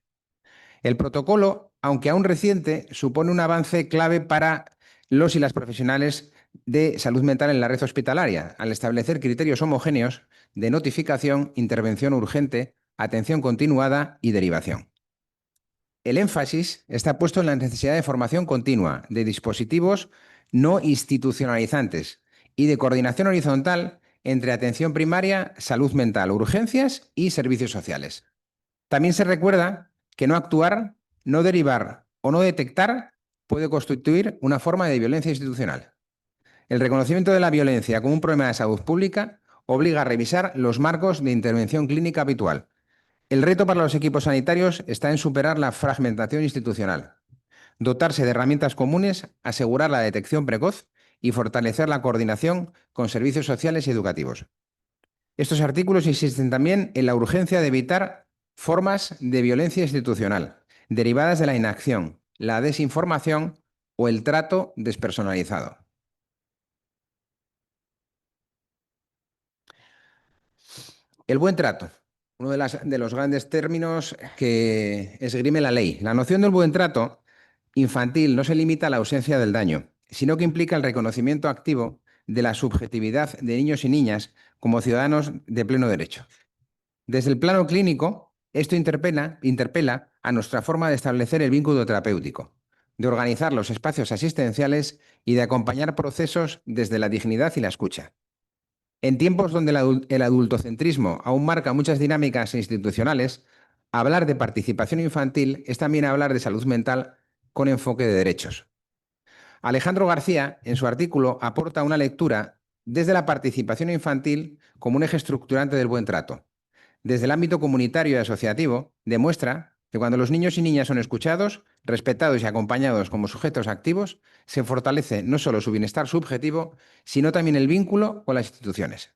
Speaker 3: El protocolo, aunque aún reciente, supone un avance clave para los y las profesionales de salud mental en la red hospitalaria, al establecer criterios homogéneos de notificación, intervención urgente, atención continuada y derivación. El énfasis está puesto en la necesidad de formación continua de dispositivos no institucionalizantes y de coordinación horizontal entre atención primaria, salud mental, urgencias y servicios sociales. También se recuerda que no actuar, no derivar o no detectar puede constituir una forma de violencia institucional. El reconocimiento de la violencia como un problema de salud pública obliga a revisar los marcos de intervención clínica habitual. El reto para los equipos sanitarios está en superar la fragmentación institucional, dotarse de herramientas comunes, asegurar la detección precoz y fortalecer la coordinación con servicios sociales y educativos. Estos artículos insisten también en la urgencia de evitar formas de violencia institucional derivadas de la inacción, la desinformación o el trato despersonalizado. El buen trato, uno de los grandes términos que esgrime la ley. La noción del buen trato infantil no se limita a la ausencia del daño, sino que implica el reconocimiento activo de la subjetividad de niños y niñas como ciudadanos de pleno derecho. Desde el plano clínico, esto interpela a nuestra forma de establecer el vínculo terapéutico, de organizar los espacios asistenciales y de acompañar procesos desde la dignidad y la escucha. En tiempos donde el adultocentrismo aún marca muchas dinámicas institucionales, hablar de participación infantil es también hablar de salud mental con enfoque de derechos. Alejandro García, en su artículo, aporta una lectura desde la participación infantil como un eje estructurante del buen trato. Desde el ámbito comunitario y asociativo, demuestra que cuando los niños y niñas son escuchados, respetados y acompañados como sujetos activos, se fortalece no solo su bienestar subjetivo, sino también el vínculo con las instituciones.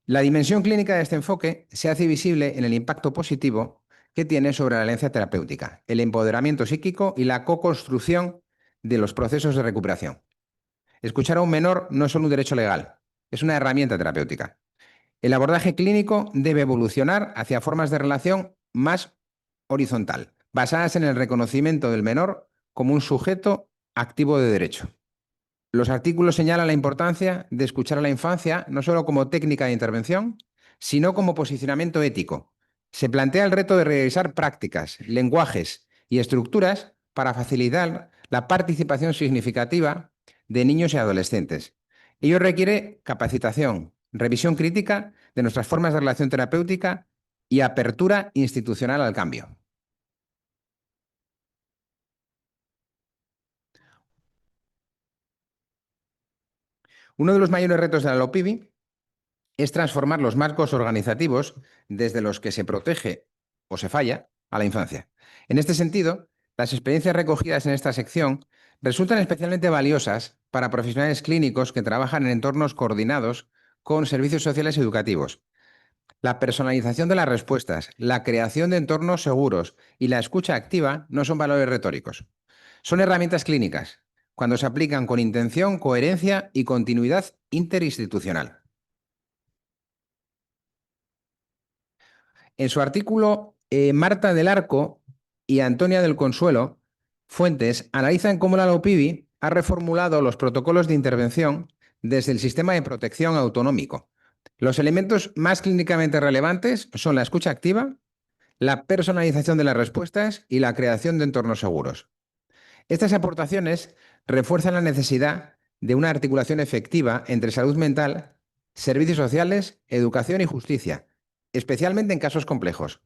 Speaker 3: La dimensión clínica de este enfoque se hace visible en el impacto positivo que tiene sobre la alianza terapéutica, el empoderamiento psíquico y la co-construcción de los procesos de recuperación. Escuchar a un menor no es solo un derecho legal, es una herramienta terapéutica. El abordaje clínico debe evolucionar hacia formas de relación más horizontal, basadas en el reconocimiento del menor como un sujeto activo de derecho. Los artículos señalan la importancia de escuchar a la infancia no solo como técnica de intervención, sino como posicionamiento ético. Se plantea el reto de revisar prácticas, lenguajes y estructuras para facilitar la participación significativa de niños y adolescentes. Ello requiere capacitación, revisión crítica de nuestras formas de relación terapéutica y apertura institucional al cambio. Uno de los mayores retos de la LOPIVI es transformar los marcos organizativos desde los que se protege o se falla a la infancia. En este sentido, las experiencias recogidas en esta sección resultan especialmente valiosas para profesionales clínicos que trabajan en entornos coordinados con servicios sociales y educativos. La personalización de las respuestas, la creación de entornos seguros y la escucha activa no son valores retóricos. Son herramientas clínicas, cuando se aplican con intención, coherencia y continuidad interinstitucional. En su artículo, Marta del Arco y Antonia del Consuelo Fuentes analizan cómo la LOPIVI ha reformulado los protocolos de intervención desde el sistema de protección autonómico. Los elementos más clínicamente relevantes son la escucha activa, la personalización de las respuestas y la creación de entornos seguros. Estas aportaciones refuerzan la necesidad de una articulación efectiva entre salud mental, servicios sociales, educación y justicia, especialmente en casos complejos.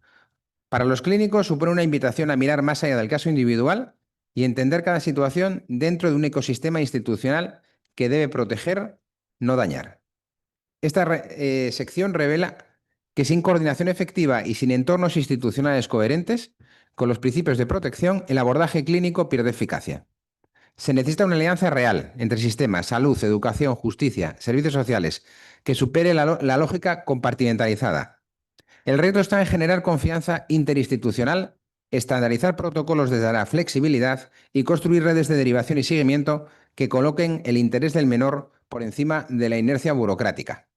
Speaker 3: Para los clínicos supone una invitación a mirar más allá del caso individual y entender cada situación dentro de un ecosistema institucional que debe proteger, no dañar. Esta sección revela que sin coordinación efectiva y sin entornos institucionales coherentes con los principios de protección, el abordaje clínico pierde eficacia. Se necesita una alianza real entre sistemas, salud, educación, justicia, servicios sociales, que supere la lógica compartimentalizada. El reto está en generar confianza interinstitucional, estandarizar protocolos desde la flexibilidad y construir redes de derivación y seguimiento que coloquen el interés del menor por encima de la inercia burocrática.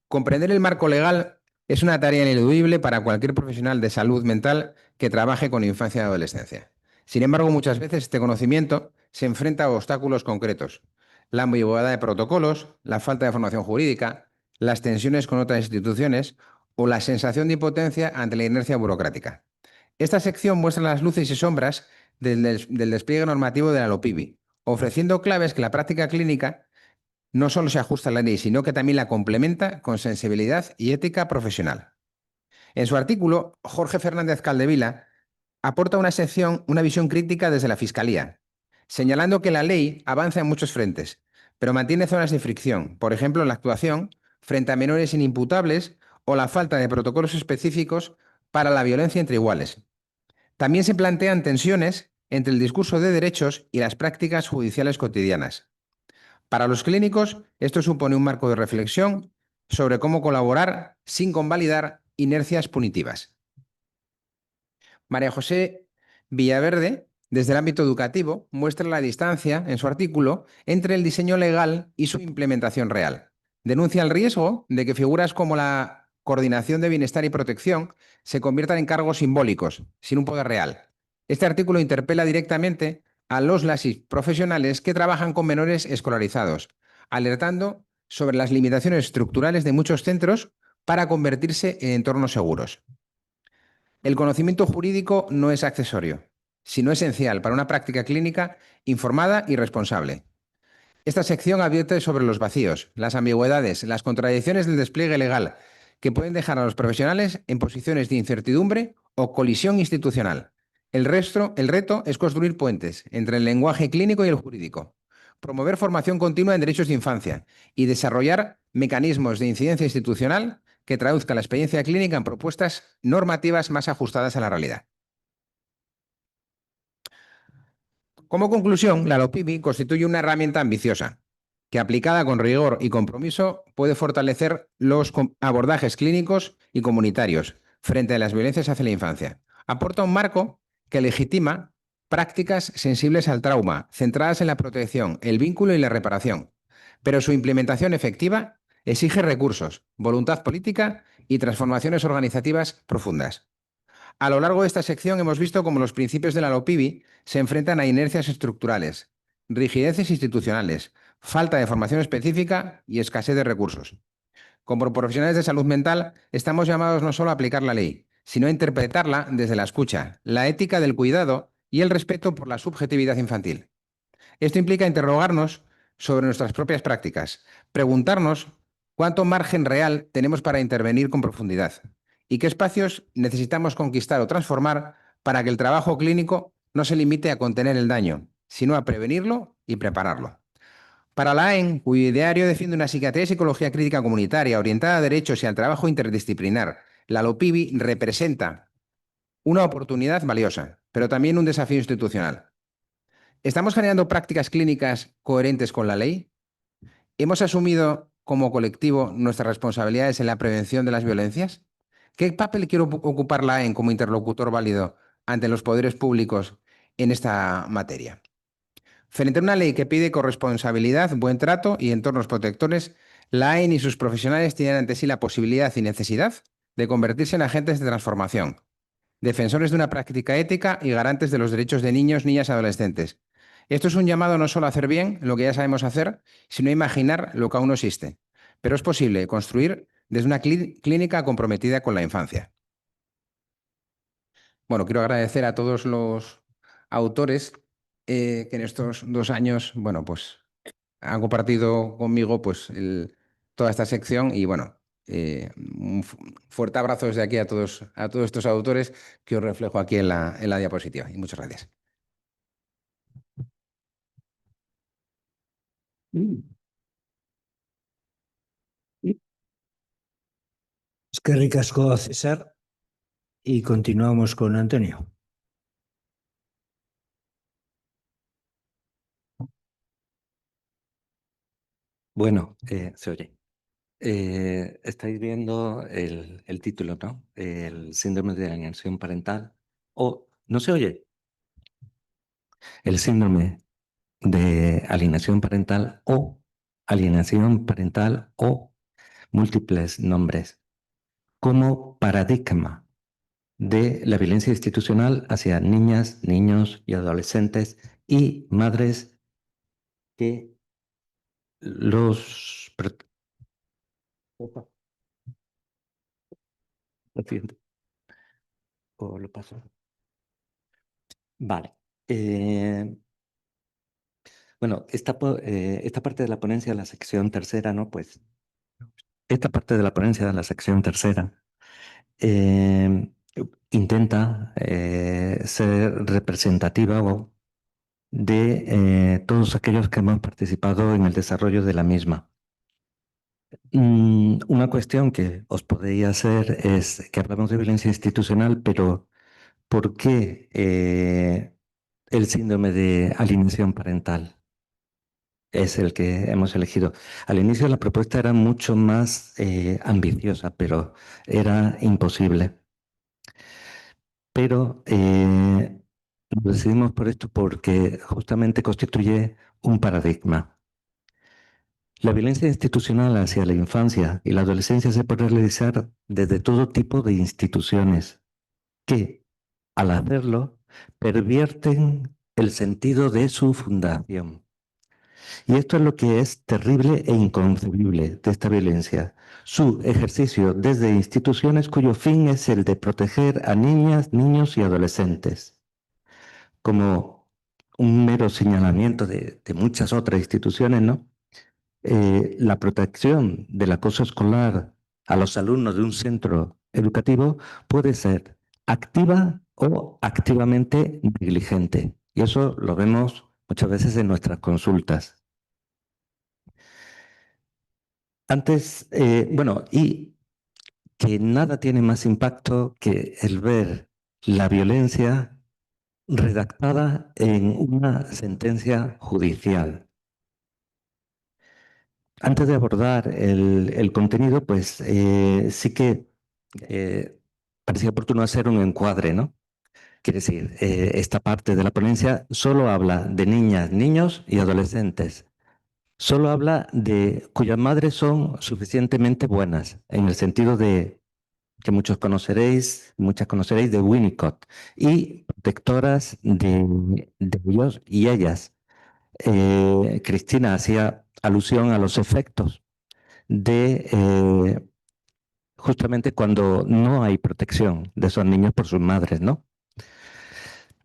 Speaker 3: Comprender el marco legal es una tarea ineludible para cualquier profesional de salud mental que trabaje con infancia y adolescencia. Sin embargo, muchas veces este conocimiento se enfrenta a obstáculos concretos: la ambigüedad de protocolos, la falta de formación jurídica, las tensiones con otras instituciones o la sensación de impotencia ante la inercia burocrática. Esta sección muestra las luces y sombras del despliegue normativo de la LOPIBI, ofreciendo claves que la práctica clínica no solo se ajusta a la ley, sino que también la complementa con sensibilidad y ética profesional. En su artículo, Jorge Fernández Caldevila aporta una visión crítica desde la Fiscalía, señalando que la ley avanza en muchos frentes, pero mantiene zonas de fricción, por ejemplo, la actuación frente a menores inimputables o la falta de protocolos específicos para la violencia entre iguales. También se plantean tensiones entre el discurso de derechos y las prácticas judiciales cotidianas. Para los clínicos, esto supone un marco de reflexión sobre cómo colaborar sin convalidar inercias punitivas. María José Villaverde, desde el ámbito educativo, muestra la distancia, en su artículo, entre el diseño legal y su implementación real. Denuncia el riesgo de que figuras como la coordinación de bienestar y protección se conviertan en cargos simbólicos, sin un poder real. Este artículo interpela directamente a las profesionales que trabajan con menores escolarizados, alertando sobre las limitaciones estructurales de muchos centros para convertirse en entornos seguros. El conocimiento jurídico no es accesorio, sino esencial para una práctica clínica informada y responsable. Esta sección advierte sobre los vacíos, las ambigüedades, las contradicciones del despliegue legal, que pueden dejar a los profesionales en posiciones de incertidumbre o colisión institucional. El reto es construir puentes entre el lenguaje clínico y el jurídico, promover formación continua en derechos de infancia y desarrollar mecanismos de incidencia institucional que traduzcan la experiencia clínica en propuestas normativas más ajustadas a la realidad. Como conclusión, la LOPIBI constituye una herramienta ambiciosa que, aplicada con rigor y compromiso, puede fortalecer los abordajes clínicos y comunitarios frente a las violencias hacia la infancia. Aporta un marco que legitima prácticas sensibles al trauma, centradas en la protección, el vínculo y la reparación. Pero su implementación efectiva exige recursos, voluntad política y transformaciones organizativas profundas. A lo largo de esta sección hemos visto cómo los principios de la LOPIBI se enfrentan a inercias estructurales, rigideces institucionales, falta de formación específica y escasez de recursos. Como profesionales de salud mental, estamos llamados no solo a aplicar la ley, sino a interpretarla desde la escucha, la ética del cuidado y el respeto por la subjetividad infantil. Esto implica interrogarnos sobre nuestras propias prácticas, preguntarnos cuánto margen real tenemos para intervenir con profundidad y qué espacios necesitamos conquistar o transformar para que el trabajo clínico no se limite a contener el daño, sino a prevenirlo y prepararlo. Para la AEN, cuyo ideario defiende una psiquiatría y psicología crítica comunitaria orientada a derechos y al trabajo interdisciplinar, la LOPIBI representa una oportunidad valiosa, pero también un desafío institucional. ¿Estamos generando prácticas clínicas coherentes con la ley? ¿Hemos asumido como colectivo nuestras responsabilidades en la prevención de las violencias? ¿Qué papel quiere ocupar la AEN como interlocutor válido ante los poderes públicos en esta materia? Frente a una ley que pide corresponsabilidad, buen trato y entornos protectores, la AEN y sus profesionales tienen ante sí la posibilidad y necesidad de convertirse en agentes de transformación, defensores de una práctica ética y garantes de los derechos de niños, niñas y adolescentes. Esto es un llamado no solo a hacer bien lo que ya sabemos hacer, sino a imaginar lo que aún no existe. Pero es posible construir desde una clínica comprometida con la infancia. Bueno, quiero agradecer a todos los autores que en estos 2 años, bueno, pues han compartido conmigo pues toda esta sección y bueno, un fuerte abrazo desde aquí a todos estos autores que os reflejo aquí en la diapositiva. Y muchas gracias.
Speaker 1: Eskerrik asko, César, y continuamos con Antonio.
Speaker 4: Bueno, se oye. Estáis viendo el título, ¿no? El síndrome de alienación parental. O, ¿no se oye? El síndrome de alienación parental o múltiples nombres como paradigma de la violencia institucional hacia niñas, niños y adolescentes y madres que los... Opa, lo siento, o lo paso. Vale. Bueno, esta parte de la ponencia de la sección tercera, ¿no? Pues esta parte de la ponencia de la sección tercera eh, intenta ser representativa de todos aquellos que hemos participado en el desarrollo de la misma. Una cuestión que os podría hacer es que hablamos de violencia institucional, pero ¿por qué el síndrome de alienación parental es el que hemos elegido? Al inicio la propuesta era mucho más ambiciosa, pero era imposible. Pero nos decidimos por esto porque justamente constituye un paradigma. La violencia institucional hacia la infancia y la adolescencia se puede realizar desde todo tipo de instituciones que, al hacerlo, pervierten el sentido de su fundación. Y esto es lo que es terrible e inconcebible de esta violencia. Su ejercicio desde instituciones cuyo fin es el de proteger a niñas, niños y adolescentes, como un mero señalamiento de muchas otras instituciones, ¿no? La protección del acoso escolar a los alumnos de un centro educativo puede ser activa o activamente negligente. Y eso lo vemos muchas veces en nuestras consultas. Antes, bueno, y que nada tiene más impacto que el ver la violencia redactada en una sentencia judicial. Antes de abordar el contenido, pues sí que parecía oportuno hacer un encuadre, ¿no? Quiere decir, esta parte de la ponencia solo habla de niñas, niños y adolescentes. Solo habla de cuyas madres son suficientemente buenas, en el sentido de que muchas conoceréis de Winnicott, y protectoras de ellos y ellas. Cristina hacía alusión a los efectos de justamente cuando no hay protección de esos niños por sus madres, ¿no?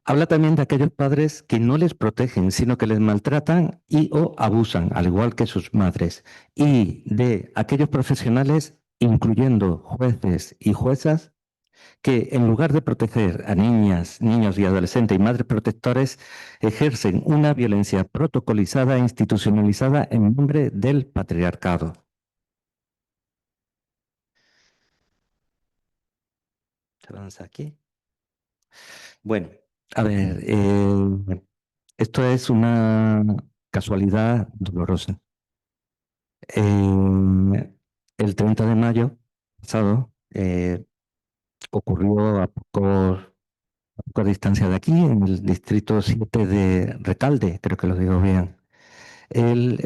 Speaker 4: Habla también de aquellos padres que no les protegen, sino que les maltratan y o abusan, al igual que sus madres, y de aquellos profesionales, incluyendo jueces y juezas, que en lugar de proteger a niñas, niños y adolescentes y madres protectores, ejercen una violencia protocolizada e institucionalizada en nombre del patriarcado. Se avanza aquí. Bueno, a ver, esto es una casualidad dolorosa. El 30 de mayo pasado ocurrió a poca distancia de aquí, en el distrito 7 de Recalde, creo que lo digo bien, el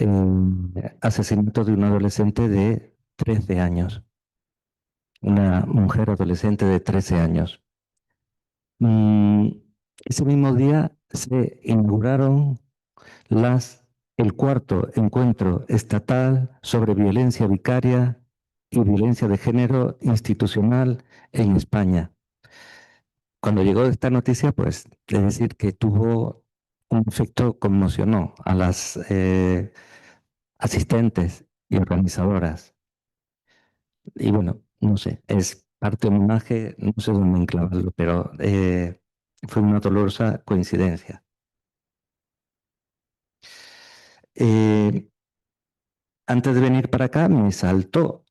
Speaker 4: asesinato de un adolescente de 13 años, una mujer adolescente de 13 años. Ese mismo día se inauguraron el cuarto encuentro estatal sobre violencia vicaria y violencia de género institucional en España. Cuando llegó esta noticia, pues, es decir, que tuvo un efecto, conmocionó a las asistentes y organizadoras. Y bueno, no sé, es parte homenaje, no sé dónde enclavarlo, pero fue una dolorosa coincidencia. Antes de venir para acá me saltó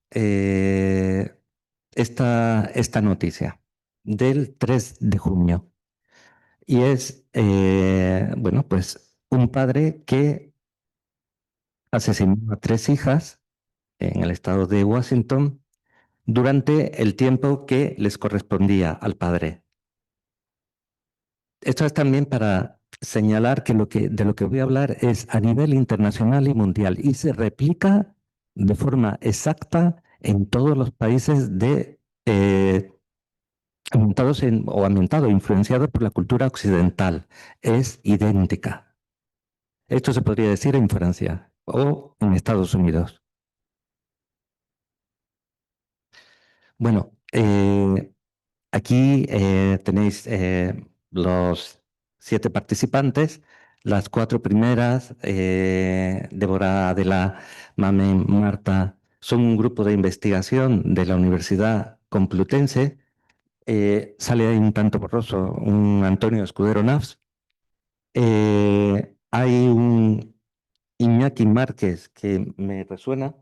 Speaker 4: esta noticia del 3 de junio. Y es, bueno, pues un padre que asesinó a 3 hijas en el estado de Washington, durante el tiempo que les correspondía al padre. Esto es también para señalar que, de lo que voy a hablar es a nivel internacional y mundial y se replica de forma exacta en todos los países influenciados por la cultura occidental. Es idéntica. Esto se podría decir en Francia o en Estados Unidos. Bueno, aquí tenéis los 7 participantes. Las 4 primeras, Débora, Adela, Mamen, Marta, son un grupo de investigación de la Universidad Complutense. Sale ahí un tanto borroso, un Antonio Escudero Navs. Hay un Iñaki Márquez que me resuena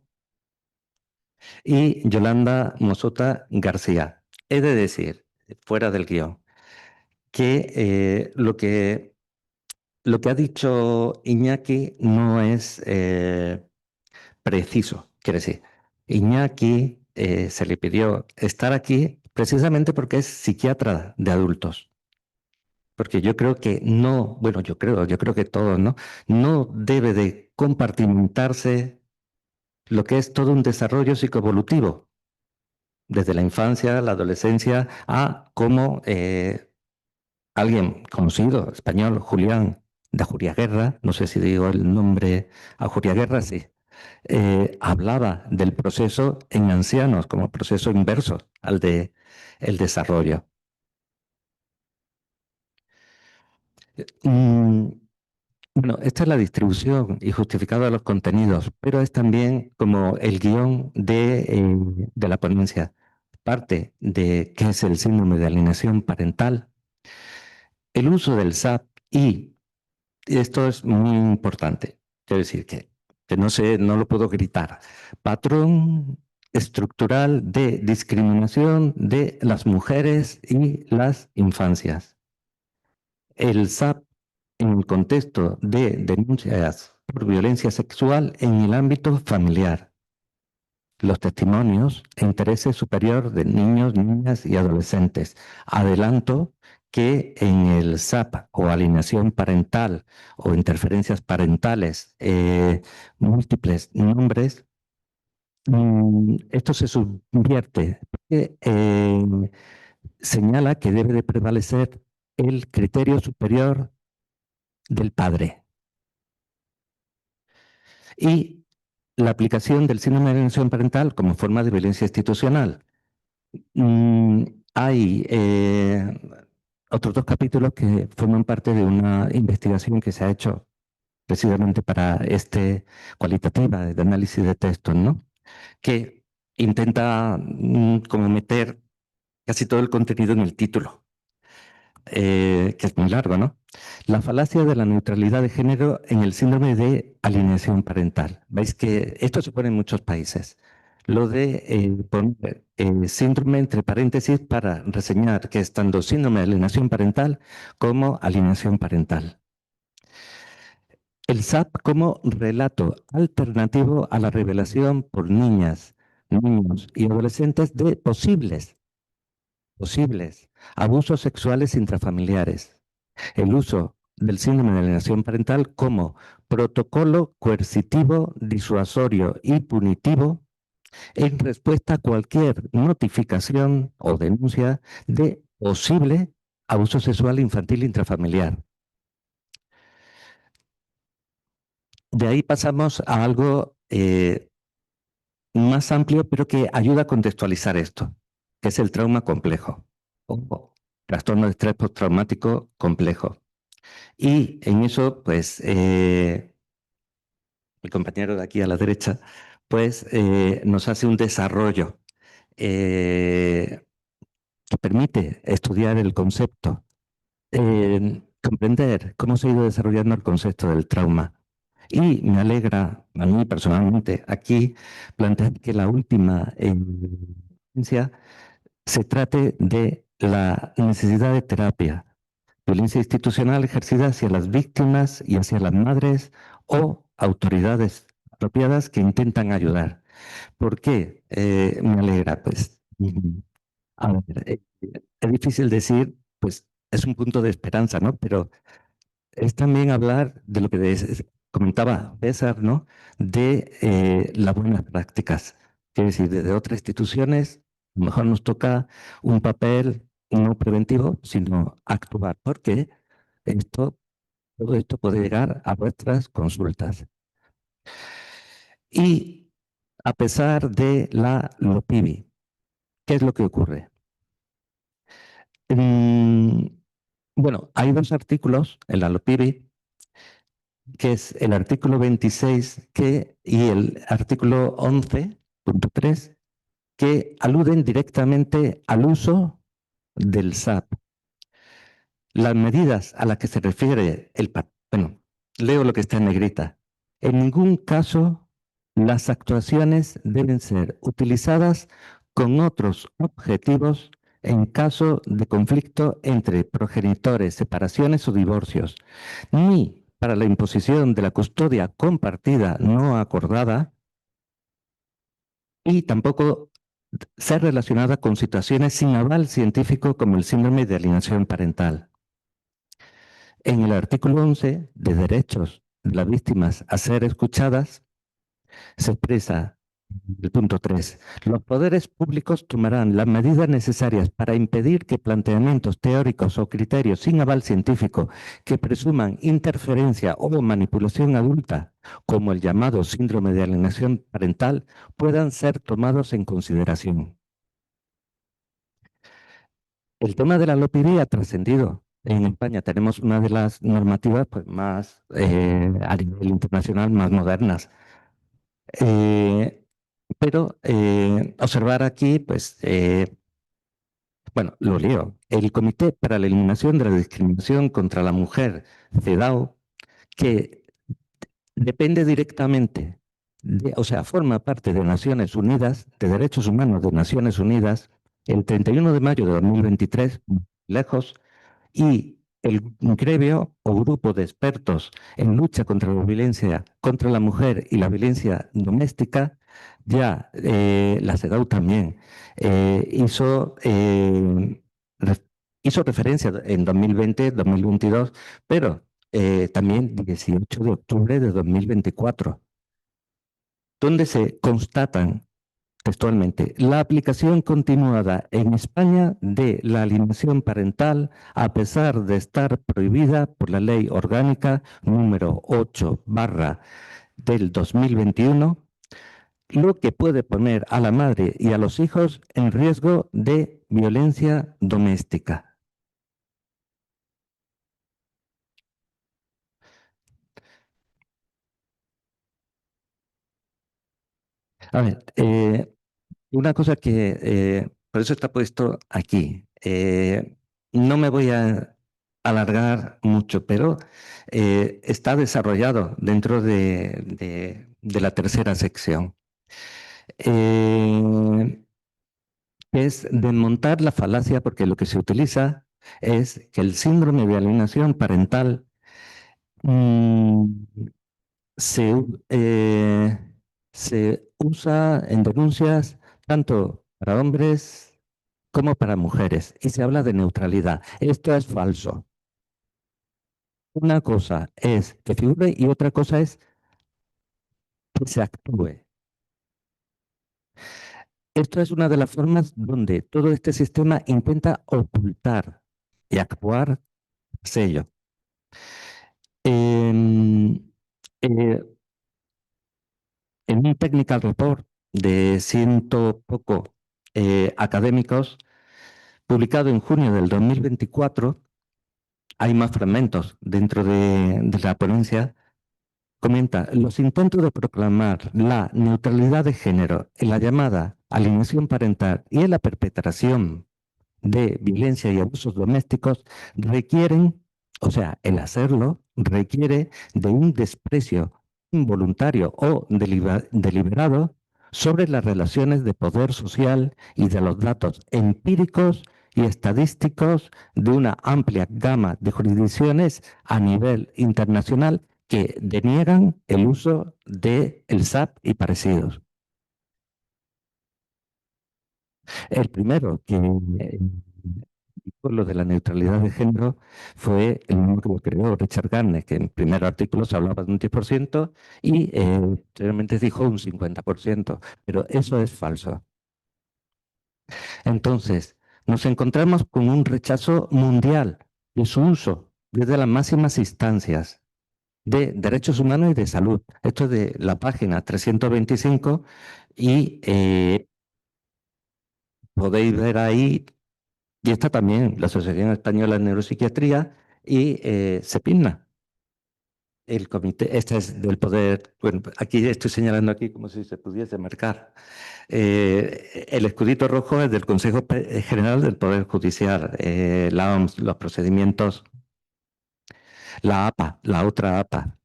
Speaker 4: y Yolanda Mosota García. He de decir, fuera del guión, que lo que ha dicho Iñaki no es preciso. Quiere decir, Iñaki se le pidió estar aquí precisamente porque es psiquiatra de adultos. Porque yo creo que no, bueno, yo creo que todo, ¿no? No debe de compartimentarse lo que es todo un desarrollo psicoevolutivo, desde la infancia, la adolescencia, a cómo alguien conocido, español, Julián de Ajuriaguerra, no sé si digo el nombre, Ajuriaguerra, sí, hablaba del proceso en ancianos como proceso inverso al de el desarrollo. Bueno, esta es la distribución y justificado de los contenidos, pero es también como el guión de la ponencia. Parte de qué es el síndrome de alienación parental, el uso del SAP y esto es muy importante. Quiero decir que no sé, no lo puedo gritar. Patrón estructural de discriminación de las mujeres y las infancias. El SAP en el contexto de denuncias por violencia sexual en el ámbito familiar. Los testimonios e interés superior de niños, niñas y adolescentes. Adelanto que en el SAP o alienación parental o interferencias parentales, múltiples nombres, esto se subvierte. Señala que debe de prevalecer el criterio superior del padre. Y la aplicación del síndrome de alienación parental como forma de violencia institucional. Hay otros 2 capítulos que forman parte de una investigación que se ha hecho precisamente para cualitativa de análisis de textos, ¿no? Que intenta como meter casi todo el contenido en el título, que es muy largo, ¿no? La falacia de la neutralidad de género en el síndrome de alienación parental. Veis que esto se pone en muchos países. Lo de poner síndrome entre paréntesis para reseñar que es tanto síndrome de alienación parental como alienación parental. El SAP como relato alternativo a la revelación por niñas, niños y adolescentes de posibles abusos sexuales intrafamiliares. El uso del síndrome de alienación parental como protocolo coercitivo, disuasorio y punitivo en respuesta a cualquier notificación o denuncia de posible abuso sexual infantil intrafamiliar. De ahí pasamos a algo más amplio, pero que ayuda a contextualizar esto, que es el trauma complejo o trastorno de estrés postraumático complejo. Y en eso, pues, mi compañero de aquí a la derecha, pues nos hace un desarrollo que permite estudiar el concepto, comprender cómo se ha ido desarrollando el concepto del trauma. Y me alegra, a mí personalmente, aquí plantear que la última evidencia se trate de la necesidad de terapia, violencia institucional ejercida hacia las víctimas y hacia las madres o autoridades apropiadas que intentan ayudar. ¿Por qué me alegra? Pues, a ver, es difícil decir, pues es un punto de esperanza, ¿no? Pero es también hablar de lo que comentaba César, ¿no? De las buenas prácticas. Quiere decir, desde otras instituciones, a lo mejor nos toca un papel no preventivo, sino actuar, porque todo esto puede llegar a vuestras consultas. Y a pesar de la LOPIBI, ¿qué es lo que ocurre? Bueno, hay dos artículos en la LOPIBI, que es el artículo 26 y el artículo 11.3, que aluden directamente al uso del SAP. Las medidas a las que se refiere bueno, leo lo que está en negrita. En ningún caso las actuaciones deben ser utilizadas con otros objetivos en caso de conflicto entre progenitores, separaciones o divorcios, ni para la imposición de la custodia compartida no acordada, y tampoco ser relacionada con situaciones sin aval científico como el síndrome de alienación parental. En el artículo 11 de derechos de las víctimas a ser escuchadas, se expresa el punto 3. Los poderes públicos tomarán las medidas necesarias para impedir que planteamientos teóricos o criterios sin aval científico que presuman interferencia o manipulación adulta, como el llamado síndrome de alienación parental, puedan ser tomados en consideración. El tema de la LOPIDI ha trascendido. En España tenemos una de las normativas pues, más a nivel internacional, más modernas. Pero observar aquí, pues, bueno, lo leo. El Comité para la Eliminación de la Discriminación contra la Mujer, CEDAW, que depende directamente, o sea, forma parte de Naciones Unidas, de Derechos Humanos de Naciones Unidas, el 31 de mayo de 2023, lejos, y el gremio o grupo de expertos en lucha contra la violencia contra la mujer y la violencia doméstica, ya la CEDAW también hizo referencia en 2020, 2022, pero también 18 de octubre de 2024, donde se constatan textualmente, la aplicación continuada en España de la alienación parental, a pesar de estar prohibida por la Ley Orgánica número 8 del 2021, lo que puede poner a la madre y a los hijos en riesgo de violencia doméstica. A ver, una cosa que, por eso está puesto aquí. No me voy a alargar mucho, pero está desarrollado dentro de la tercera sección. Es desmontar la falacia, porque lo que se utiliza es que el síndrome de alienación parental se usa en denuncias tanto para hombres como para mujeres, y se habla de neutralidad. Esto es falso. Una cosa es que figure y otra cosa es que se actúe. Esto es una de las formas donde todo este sistema intenta ocultar y actuar sello. En un technical report de ciento poco académicos, publicado en junio del 2024, hay más fragmentos dentro de la ponencia. Comenta, los intentos de proclamar la neutralidad de género en la llamada alienación parental y en la perpetración de violencia y abusos domésticos requieren, o sea, el hacerlo requiere de un desprecio involuntario o deliberado sobre las relaciones de poder social y de los datos empíricos y estadísticos de una amplia gama de jurisdicciones a nivel internacional que deniegan el uso del SAP y parecidos. El primero que dijo lo de la neutralidad de género fue el mismo que lo creó Richard Gardner, que en el primer artículo se hablaba de un 10% y posteriormente dijo un 50%, pero eso es falso. Entonces, nos encontramos con un rechazo mundial de su uso desde las máximas instancias de derechos humanos y de salud. Esto es de la página 325 y podéis ver ahí, y está también la Asociación Española de Neuropsiquiatría y CEPINA. El comité, este es del poder, bueno, aquí estoy señalando aquí como si se pudiese marcar. El escudito rojo es del Consejo General del Poder Judicial, la OMS, los procedimientos, la APA, la otra APA.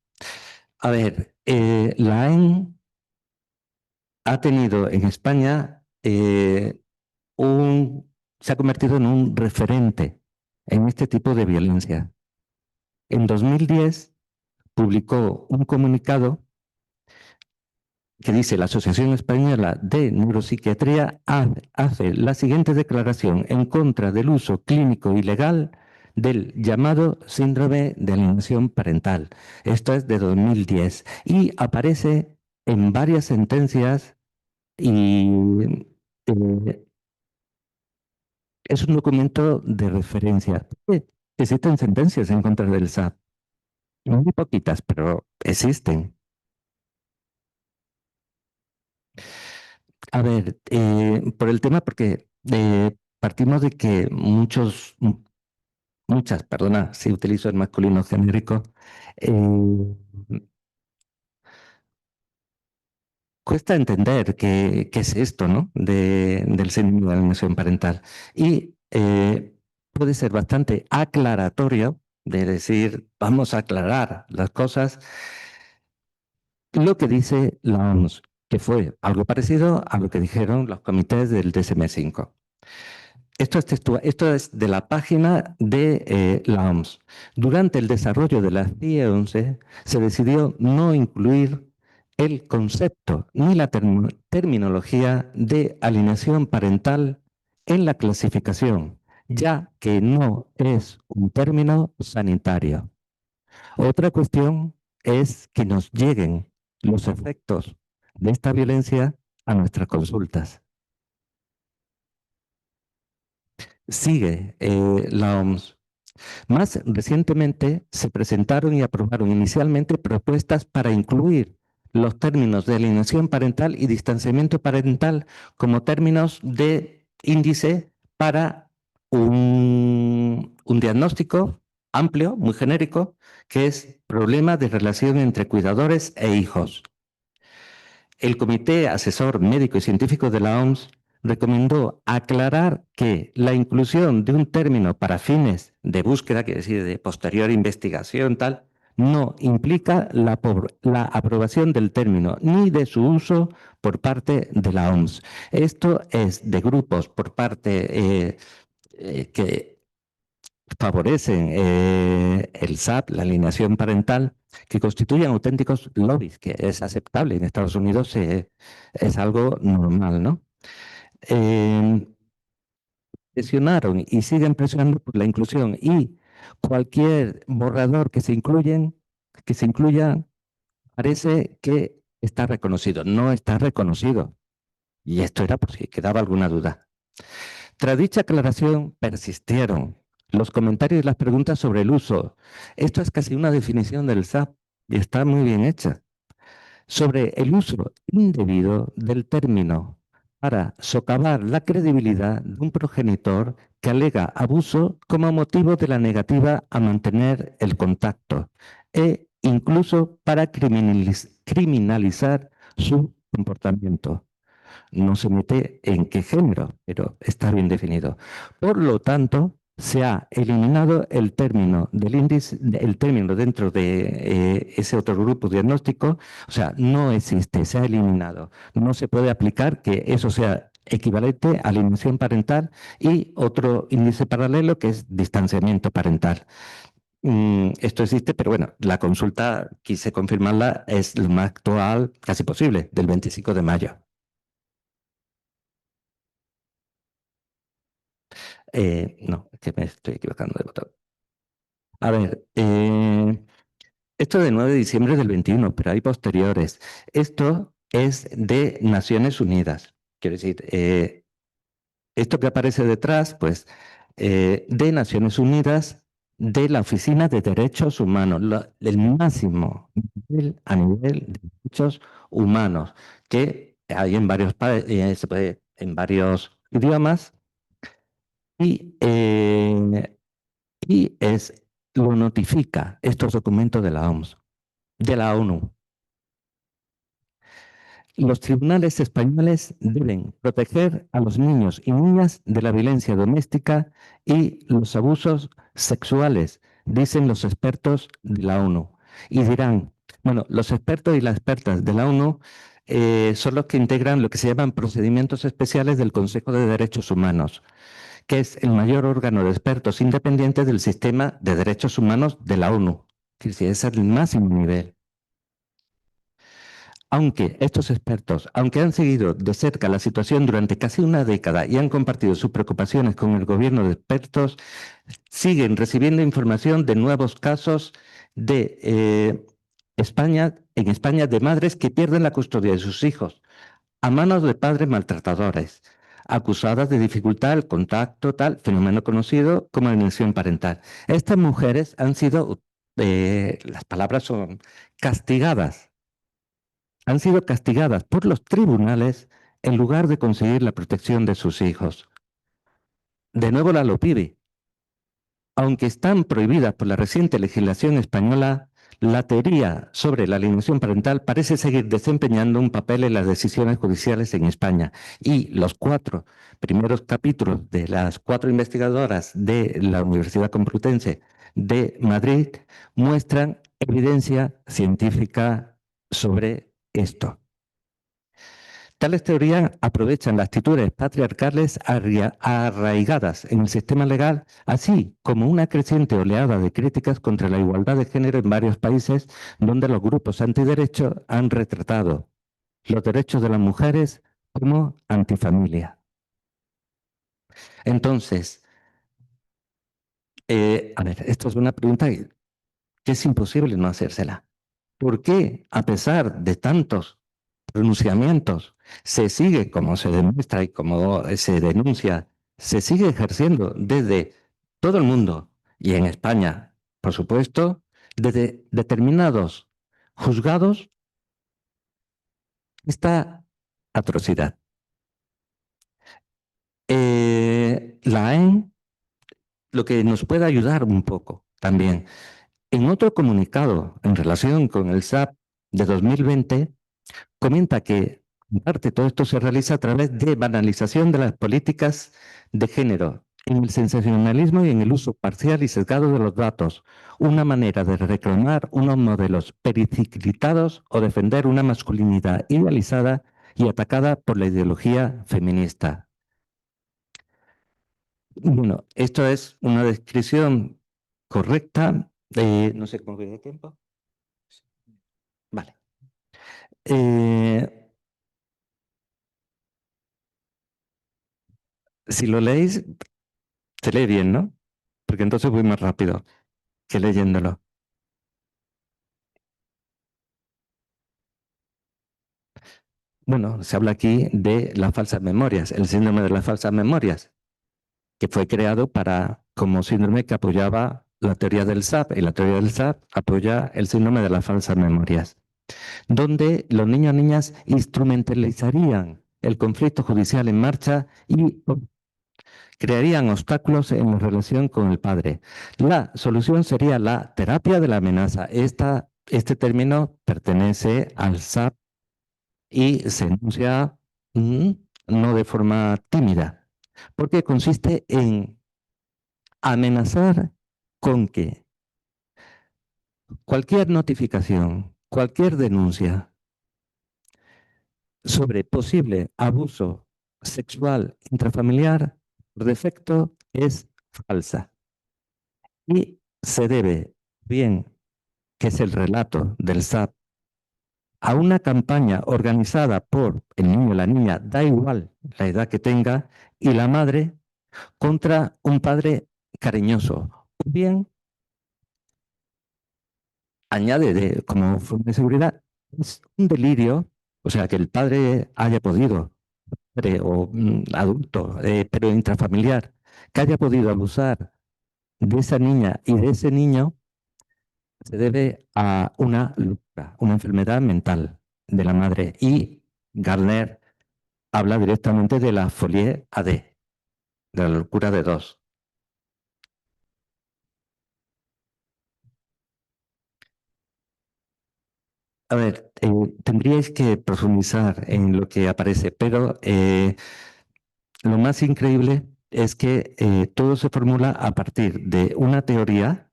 Speaker 4: A ver, la AEN ha tenido en España se ha convertido en un referente en este tipo de violencia. En 2010 publicó un comunicado que dice: la Asociación Española de Neuropsiquiatría hace la siguiente declaración en contra del uso clínico ilegal del llamado síndrome de alienación parental. Esto es de 2010 y aparece en varias sentencias y es un documento de referencia. Existen sentencias en contra del SAP, muy poquitas, pero existen. A ver, por el tema, porque partimos de que muchas, perdona, si utilizo el masculino genérico, cuesta entender qué es esto, ¿no? Del síndrome de alienación parental. Y puede ser bastante aclaratorio de decir, vamos a aclarar las cosas, lo que dice la OMS, que fue algo parecido a lo que dijeron los comités del DSM-5. Esto es de la página de la OMS. Durante el desarrollo de la CIE 11 se decidió no incluir el concepto ni la terminología de alienación parental en la clasificación, ya que no es un término sanitario. Otra cuestión es que nos lleguen los efectos de esta violencia a nuestras consultas. Sigue la OMS. Más recientemente se presentaron y aprobaron inicialmente propuestas para incluir los términos de alienación parental y distanciamiento parental como términos de índice para un diagnóstico amplio, muy genérico, que es problema de relación entre cuidadores e hijos. El Comité Asesor Médico y Científico de la OMS recomendó aclarar que la inclusión de un término para fines de búsqueda, quiere decir de posterior investigación, tal, no implica la aprobación del término ni de su uso por parte de la OMS. Esto es de grupos por parte que favorecen el SAP, la alienación parental, que constituyen auténticos lobbies, que es aceptable. En Estados Unidos es algo normal, ¿no? Presionaron y siguen presionando por la inclusión, y cualquier borrador que se incluya, parece que está reconocido. No está reconocido. Y esto era por si quedaba alguna duda. Tras dicha aclaración, persistieron los comentarios y las preguntas sobre el uso. Esto es casi una definición del SAP y está muy bien hecha. Sobre el uso indebido del término para socavar la credibilidad de un progenitor que alega abuso como motivo de la negativa a mantener el contacto e incluso para criminalizar su comportamiento. No se mete en qué género, pero está bien definido. Por lo tanto, se ha eliminado el término del índice, el término dentro de ese otro grupo diagnóstico, o sea, no existe, se ha eliminado. No se puede aplicar que eso sea equivalente a alienación parental y otro índice paralelo que es distanciamiento parental. Esto existe, pero bueno, la consulta, quise confirmarla, es lo más actual casi posible, del 25 de mayo. No, es que me estoy equivocando de botón. A ver, esto de 9 de diciembre del 21, pero hay posteriores. Esto es de Naciones Unidas. Quiero decir, esto que aparece detrás, pues, de Naciones Unidas, de la Oficina de Derechos Humanos, el máximo nivel a nivel de derechos humanos, que hay en varios, en varios idiomas, y lo notifica estos documentos de la OMS, de la ONU. Los tribunales españoles deben proteger a los niños y niñas de la violencia doméstica y los abusos sexuales, dicen los expertos de la ONU. Y dirán, bueno, los expertos y las expertas de la ONU son los que integran lo que se llaman procedimientos especiales del Consejo de Derechos Humanos, que es el mayor órgano de expertos independientes del sistema de derechos humanos de la ONU. Es decir, ese es el máximo nivel. Aunque estos expertos, aunque han seguido de cerca la situación durante casi una década y han compartido sus preocupaciones con el gobierno de expertos, siguen recibiendo información de nuevos casos de en España de madres que pierden la custodia de sus hijos a manos de padres maltratadores, acusadas de dificultar el contacto, tal fenómeno conocido como alienación parental. Estas mujeres han sido, las palabras son castigadas. Han sido castigadas por los tribunales en lugar de conseguir la protección de sus hijos. De nuevo la LOPIDI. Aunque están prohibidas por la reciente legislación española, la teoría sobre la alienación parental parece seguir desempeñando un papel en las decisiones judiciales en España. Y los 4 primeros capítulos de las 4 investigadoras de la Universidad Complutense de Madrid muestran evidencia científica sobre esto. Tales teorías aprovechan las actitudes patriarcales arraigadas en el sistema legal, así como una creciente oleada de críticas contra la igualdad de género en varios países donde los grupos antiderechos han retratado los derechos de las mujeres como antifamilia. Entonces, a ver, esto es una pregunta que es imposible no hacérsela. ¿Por qué, a pesar de tantos pronunciamientos, se sigue, como se demuestra y como se denuncia, se sigue ejerciendo desde todo el mundo y en España, por supuesto, desde determinados juzgados, esta atrocidad? La AEN, lo que nos puede ayudar un poco también, en otro comunicado en relación con el SAP de 2020, comenta que, en parte, todo esto se realiza a través de banalización de las políticas de género, en el sensacionalismo y en el uso parcial y sesgado de los datos, una manera de reclamar unos modelos periciclitados o defender una masculinidad idealizada y atacada por la ideología feminista. Bueno, esto es una descripción correcta. No sé cómo voy de tiempo. Vale. Si lo leéis, se lee bien, ¿no? Porque entonces voy más rápido que leyéndolo. Bueno, se habla aquí de las falsas memorias, el síndrome de las falsas memorias, que fue creado como síndrome que apoyaba la teoría del SAP, y la teoría del SAP apoya el síndrome de las falsas memorias, donde los niños y niñas instrumentalizarían el conflicto judicial en marcha y crearían obstáculos en la relación con el padre. La solución sería la terapia de la amenaza. Este término pertenece al SAP y se enuncia no de forma tímida, porque consiste en amenazar con que cualquier notificación, cualquier denuncia sobre posible abuso sexual intrafamiliar, por defecto, es falsa. Y se debe, bien, que es el relato del SAP, a una campaña organizada por el niño o la niña, da igual la edad que tenga, y la madre contra un padre cariñoso. O bien, añade como forma de seguridad, es un delirio, o sea, que el padre haya podido, o adulto, pero intrafamiliar, que haya podido abusar de esa niña y de ese niño, se debe a una locura, una enfermedad mental de la madre. Y Gardner habla directamente de la folie AD, de la locura de dos. A ver, tendríais que profundizar en lo que aparece, pero lo más increíble es que todo se formula a partir de una teoría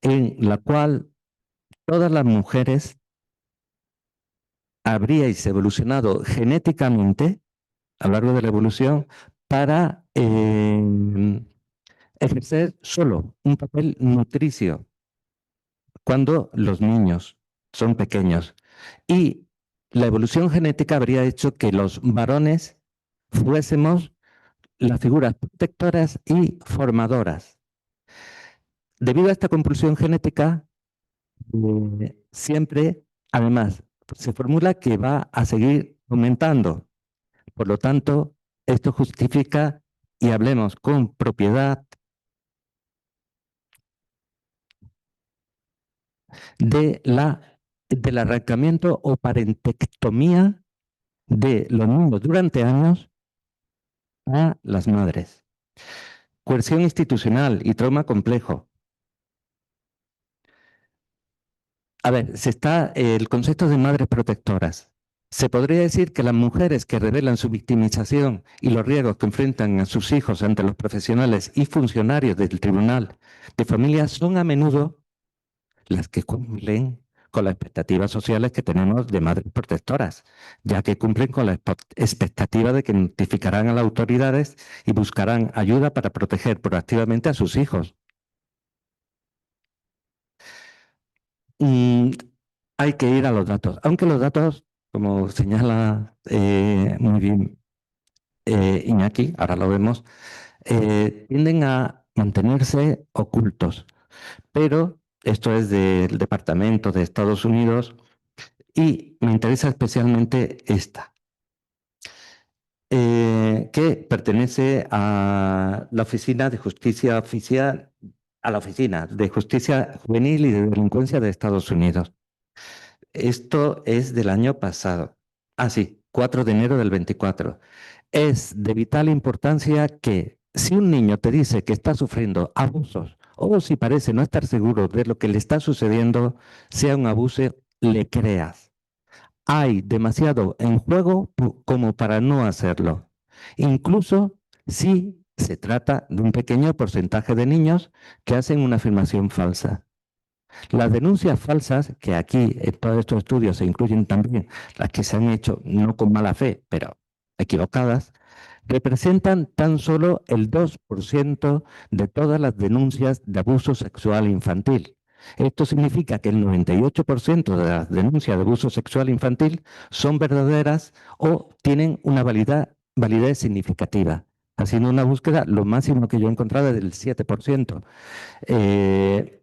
Speaker 4: en la cual todas las mujeres habríais evolucionado genéticamente a lo largo de la evolución para ejercer solo un papel nutricio cuando los niños son pequeños. Y la evolución genética habría hecho que los varones fuésemos las figuras protectoras y formadoras. Debido a esta compulsión genética, siempre, además, se formula que va a seguir aumentando. Por lo tanto, esto justifica, y hablemos con propiedad, del arrancamiento o parentectomía de los niños durante años a las madres. Coerción institucional y trauma complejo. A ver, el concepto de madres protectoras. Se podría decir que las mujeres que revelan su victimización y los riesgos que enfrentan a sus hijos ante los profesionales y funcionarios del Tribunal de Familia son a menudo las que cumplen con las expectativas sociales que tenemos de madres protectoras, ya que cumplen con la expectativa de que notificarán a las autoridades y buscarán ayuda para proteger proactivamente a sus hijos. Hay que ir a los datos, aunque los datos, como señala muy bien Iñaki, ahora lo vemos, tienden a mantenerse ocultos. Pero esto es del Departamento de Estados Unidos y me interesa especialmente esta, que pertenece a la Oficina de Justicia Oficial, a la Oficina de Justicia Juvenil y de Delincuencia de Estados Unidos. Esto es del año pasado. Sí, 4 de enero del 24. Es de vital importancia que si un niño te dice que está sufriendo abusos o si parece no estar seguro de lo que le está sucediendo, sea un abuso, le creas. Hay demasiado en juego como para no hacerlo. Incluso si se trata de un pequeño porcentaje de niños que hacen una afirmación falsa. Las denuncias falsas, que aquí en todos estos estudios se incluyen también las que se han hecho no con mala fe, pero equivocadas, representan tan solo el 2% de todas las denuncias de abuso sexual infantil. Esto significa que el 98% de las denuncias de abuso sexual infantil son verdaderas o tienen una validez significativa. Haciendo una búsqueda, lo máximo que yo he encontrado es del 7%.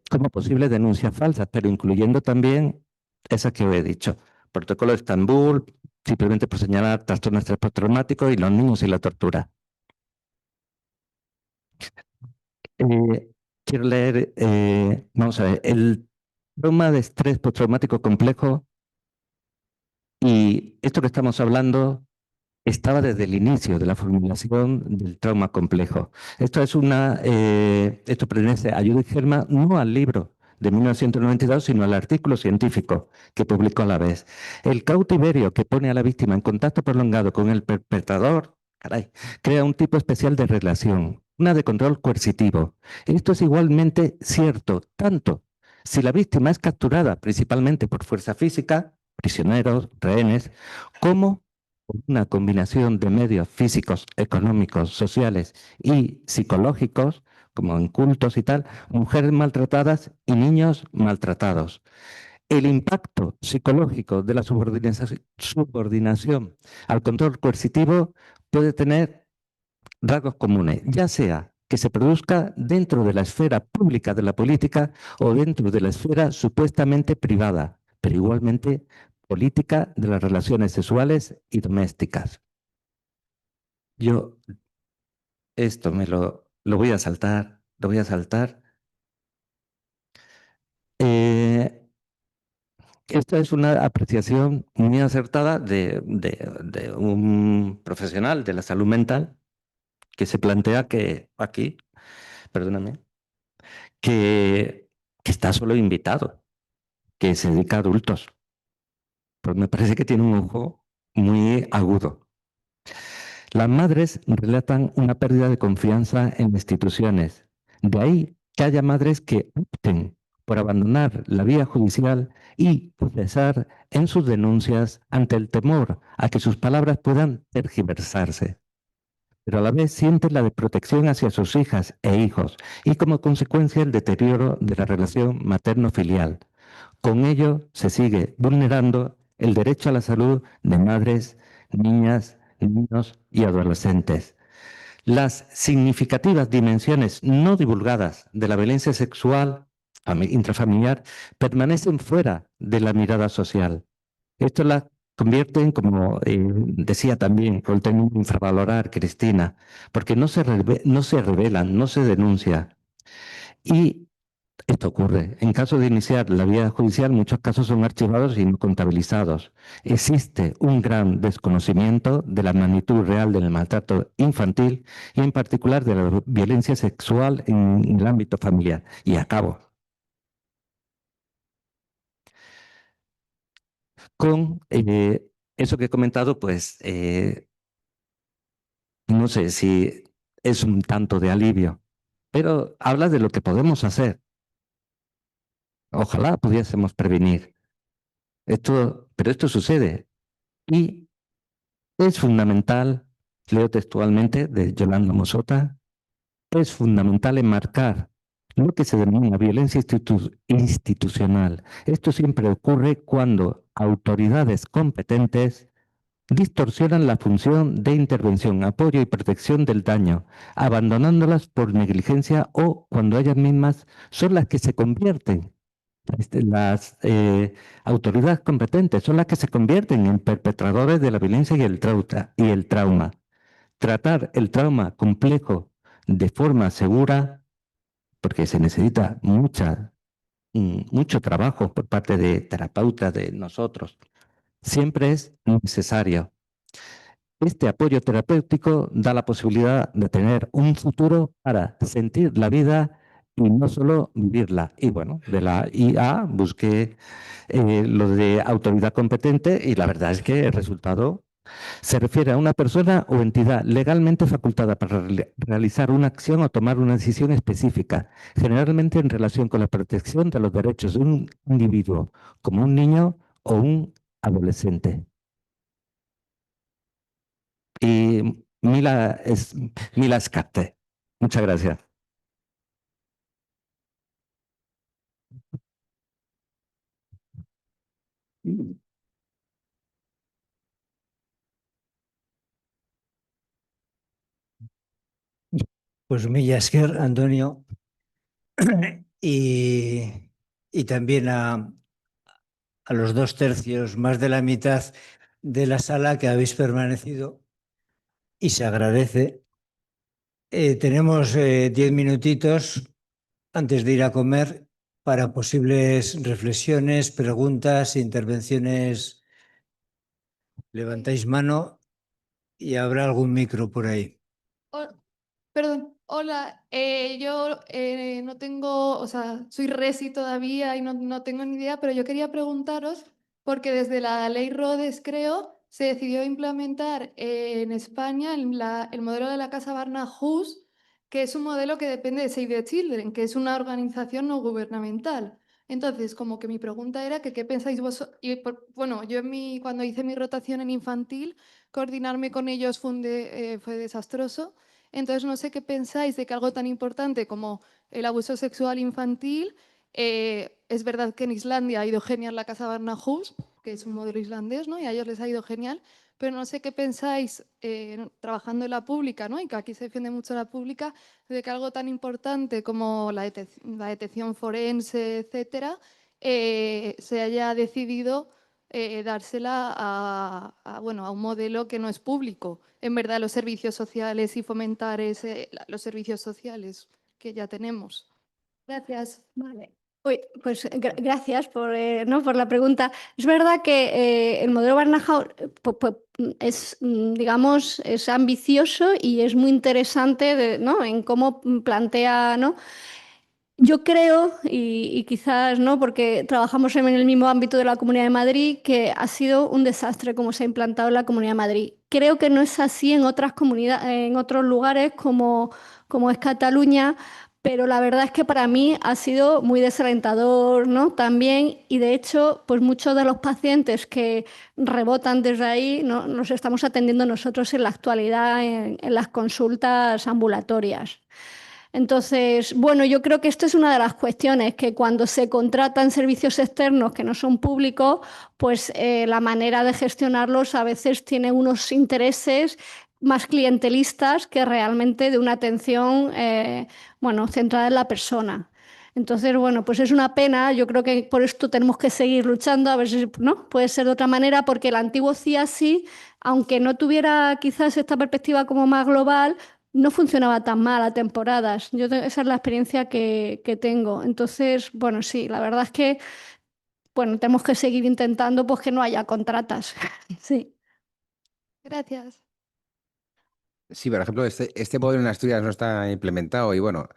Speaker 4: Como posibles denuncias falsas, pero incluyendo también esas que os he dicho. Protocolo de Estambul, simplemente por señalar trastorno de estrés postraumático y los niños y la tortura. Quiero leer, vamos a ver, el trauma de estrés postraumático complejo y esto que estamos hablando estaba desde el inicio de la formulación del trauma complejo. Esto pertenece a Judith Herman, no al libro de 1992, sino al artículo científico que publicó a la vez. El cautiverio que pone a la víctima en contacto prolongado con el perpetrador, crea un tipo especial de relación, una de control coercitivo. Esto es igualmente cierto, tanto si la víctima es capturada principalmente por fuerza física, prisioneros, rehenes, como una combinación de medios físicos, económicos, sociales y psicológicos, como en cultos y tal, mujeres maltratadas y niños maltratados. El impacto psicológico de la subordinación al control coercitivo puede tener rasgos comunes, ya sea que se produzca dentro de la esfera pública de la política o dentro de la esfera supuestamente privada, pero igualmente política de las relaciones sexuales y domésticas. Yo esto lo voy a saltar, lo voy a saltar. Esta es una apreciación muy acertada de un profesional de la salud mental que se plantea que aquí, perdóname, que está solo invitado, que se dedica a adultos. Pues me parece que tiene un ojo muy agudo. Las madres relatan una pérdida de confianza en instituciones. De ahí que haya madres que opten por abandonar la vía judicial y cesar en sus denuncias ante el temor a que sus palabras puedan tergiversarse, pero a la vez sienten la desprotección hacia sus hijas e hijos y como consecuencia el deterioro de la relación materno-filial. Con ello se sigue vulnerando el derecho a la salud de madres, niñas, niños y adolescentes. Las significativas dimensiones no divulgadas de la violencia sexual intrafamiliar permanecen fuera de la mirada social. Esto la convierte en, como decía también, con el término infravalorar, Cristina, porque no se revelan, no se denuncia. Y esto ocurre. En caso de iniciar la vía judicial, muchos casos son archivados y no contabilizados. Existe un gran desconocimiento de la magnitud real del maltrato infantil y en particular de la violencia sexual en el ámbito familiar. Y acabo con eso que he comentado, pues no sé si es un tanto de alivio, pero habla de lo que podemos hacer. Ojalá pudiésemos prevenir. Pero esto sucede. Y es fundamental, leo textualmente de Yolanda Mosota, es fundamental enmarcar lo que se denomina violencia institucional. Esto siempre ocurre cuando autoridades competentes distorsionan la función de intervención, apoyo y protección del daño, abandonándolas por negligencia o cuando ellas mismas son las que se convierten. Las autoridades competentes son las que se convierten en perpetradores de la violencia y el trauma. Tratar el trauma complejo de forma segura, porque se necesita mucho trabajo por parte de terapeutas, de nosotros, siempre es necesario. Este apoyo terapéutico da la posibilidad de tener un futuro para sentir la vida y no solo vivirla. Y bueno, de la IA busqué lo de autoridad competente y la verdad es que el resultado se refiere a una persona o entidad legalmente facultada para realizar una acción o tomar una decisión específica, generalmente en relación con la protección de los derechos de un individuo, como un niño o un adolescente. Y Mila Escarte. Muchas gracias.
Speaker 1: Pues milla esker, Antonio, y también a los 2/3, más de la mitad de la sala que habéis permanecido y se agradece. Tenemos 10 minutitos antes de ir a comer para posibles reflexiones, preguntas, intervenciones. Levantáis mano y habrá algún micro por ahí.
Speaker 5: Perdón, hola, yo no tengo, o sea, soy resi todavía y no tengo ni idea, pero yo quería preguntaros, porque desde la ley Rhodes, creo, se decidió implementar en España el modelo de la Casa Barnahus, que es un modelo que depende de Save the Children, que es una organización no gubernamental. Entonces, como que mi pregunta era que qué pensáis vosotros, y bueno, yo cuando hice mi rotación en infantil, coordinarme con ellos fue desastroso. Entonces, no sé qué pensáis de que algo tan importante como el abuso sexual infantil, es verdad que en Islandia ha ido genial la Casa Barnahus, que es un modelo islandés, ¿no? Y a ellos les ha ido genial, pero no sé qué pensáis trabajando en la pública, ¿no? Y que aquí se defiende mucho la pública, de que algo tan importante como la detección forense, etcétera, se haya decidido dársela bueno, a un modelo que no es público. En verdad, los servicios sociales y fomentar los servicios sociales que ya tenemos. Gracias.
Speaker 2: Vale. Uy, pues gracias ¿no? por la pregunta. Es verdad que el modelo Barnahus es, digamos, es ambicioso y es muy interesante, ¿no? En cómo plantea, ¿no? Yo creo, y quizás no, porque trabajamos en el mismo ámbito de la Comunidad de Madrid, que ha sido un desastre como se ha implantado en la Comunidad de Madrid. Creo que no es así en otras comunidades, en otros lugares como es Cataluña, pero la verdad es que para mí ha sido muy desalentador, ¿no? También, y de hecho, pues muchos de los pacientes que rebotan desde ahí, ¿no? Los estamos atendiendo nosotros en la actualidad en las consultas ambulatorias. Entonces, bueno, yo creo que esto es una de las cuestiones, que cuando se contratan servicios externos que no son públicos, pues la manera de gestionarlos a veces tiene unos intereses más clientelistas que realmente de una atención, bueno, centrada en la persona. Entonces, bueno, pues es una pena. Yo creo que por esto tenemos que seguir luchando, a ver si no puede ser de otra manera, porque el antiguo CIASI, aunque no tuviera quizás esta perspectiva como más global, no funcionaba tan mal a temporadas. Esa es la experiencia que tengo. Entonces, bueno, sí, la verdad es que, bueno, tenemos que seguir intentando pues que no haya contratas. Sí.
Speaker 5: Gracias.
Speaker 3: Sí, por ejemplo, este modelo en Asturias no está implementado y bueno,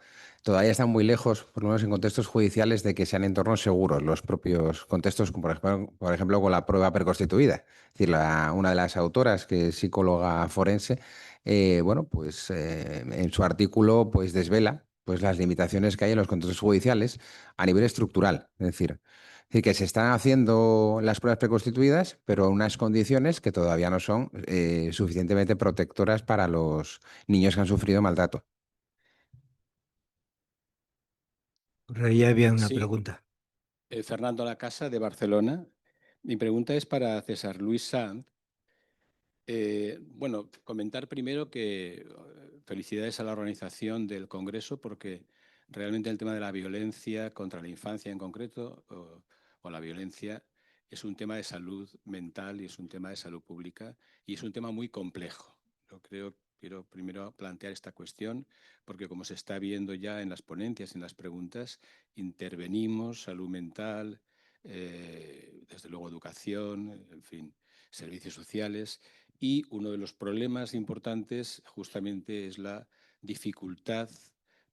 Speaker 3: todavía están muy lejos, por lo menos en contextos judiciales, de que sean entornos seguros los propios contextos, como por ejemplo con la prueba preconstituida. Es decir, una de las autoras, que es psicóloga forense, bueno, pues en su artículo pues desvela pues las limitaciones que hay en los contextos judiciales a nivel estructural. Es decir, que se están haciendo las pruebas preconstituidas, pero en unas condiciones que todavía no son suficientemente protectoras para los niños que han sufrido maltrato.
Speaker 1: Por ahí había una
Speaker 6: Sí,
Speaker 1: pregunta.
Speaker 6: Fernando Lacasa, de Barcelona. Mi pregunta es para César Luis Sanz. Bueno, comentar primero que felicidades a la organización del Congreso, porque realmente el tema de la violencia contra la infancia en concreto, o la violencia, es un tema de salud mental y es un tema de salud pública y es un tema muy complejo. Yo quiero primero plantear esta cuestión, porque como se está viendo ya en las ponencias, en las preguntas, intervenimos salud mental, desde luego educación, en fin, servicios sociales. Y uno de los problemas importantes justamente es la dificultad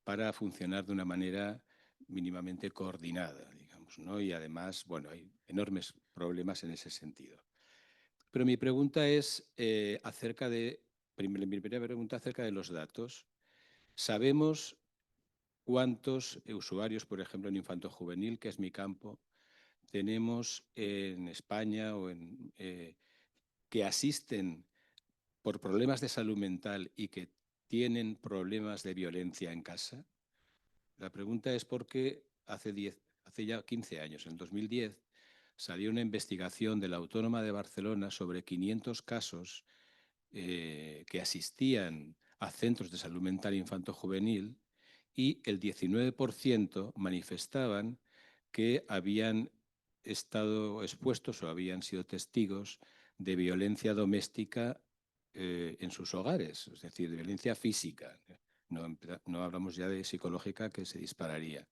Speaker 6: para funcionar de una manera mínimamente coordinada, digamos, ¿no? Y además, bueno, hay enormes problemas en ese sentido. Pero mi pregunta es mi primera pregunta acerca de los datos. ¿Sabemos cuántos usuarios, por ejemplo, en infantojuvenil, que es mi campo, tenemos en España que asisten por problemas de salud mental y que tienen problemas de violencia en casa? La pregunta es porque hace ya 15 años, en 2010, salió una investigación de la Autónoma de Barcelona sobre 500 casos que asistían a centros de salud mental infanto-juvenil y el 19% manifestaban que habían estado expuestos o habían sido testigos de violencia doméstica en sus hogares, es decir, de violencia física. No hablamos ya de psicológica, que se dispararía.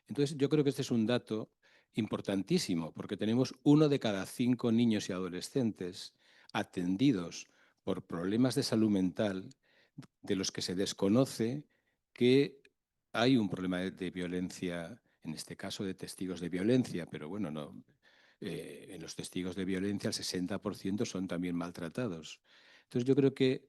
Speaker 6: Entonces, yo creo que este es un dato importantísimo, porque tenemos 1 de cada 5 niños y adolescentes atendidos por problemas de salud mental de los que se desconoce que hay un problema de violencia, en este caso de testigos de violencia, pero bueno, no. En los testigos de violencia el 60% son también maltratados. Entonces yo creo que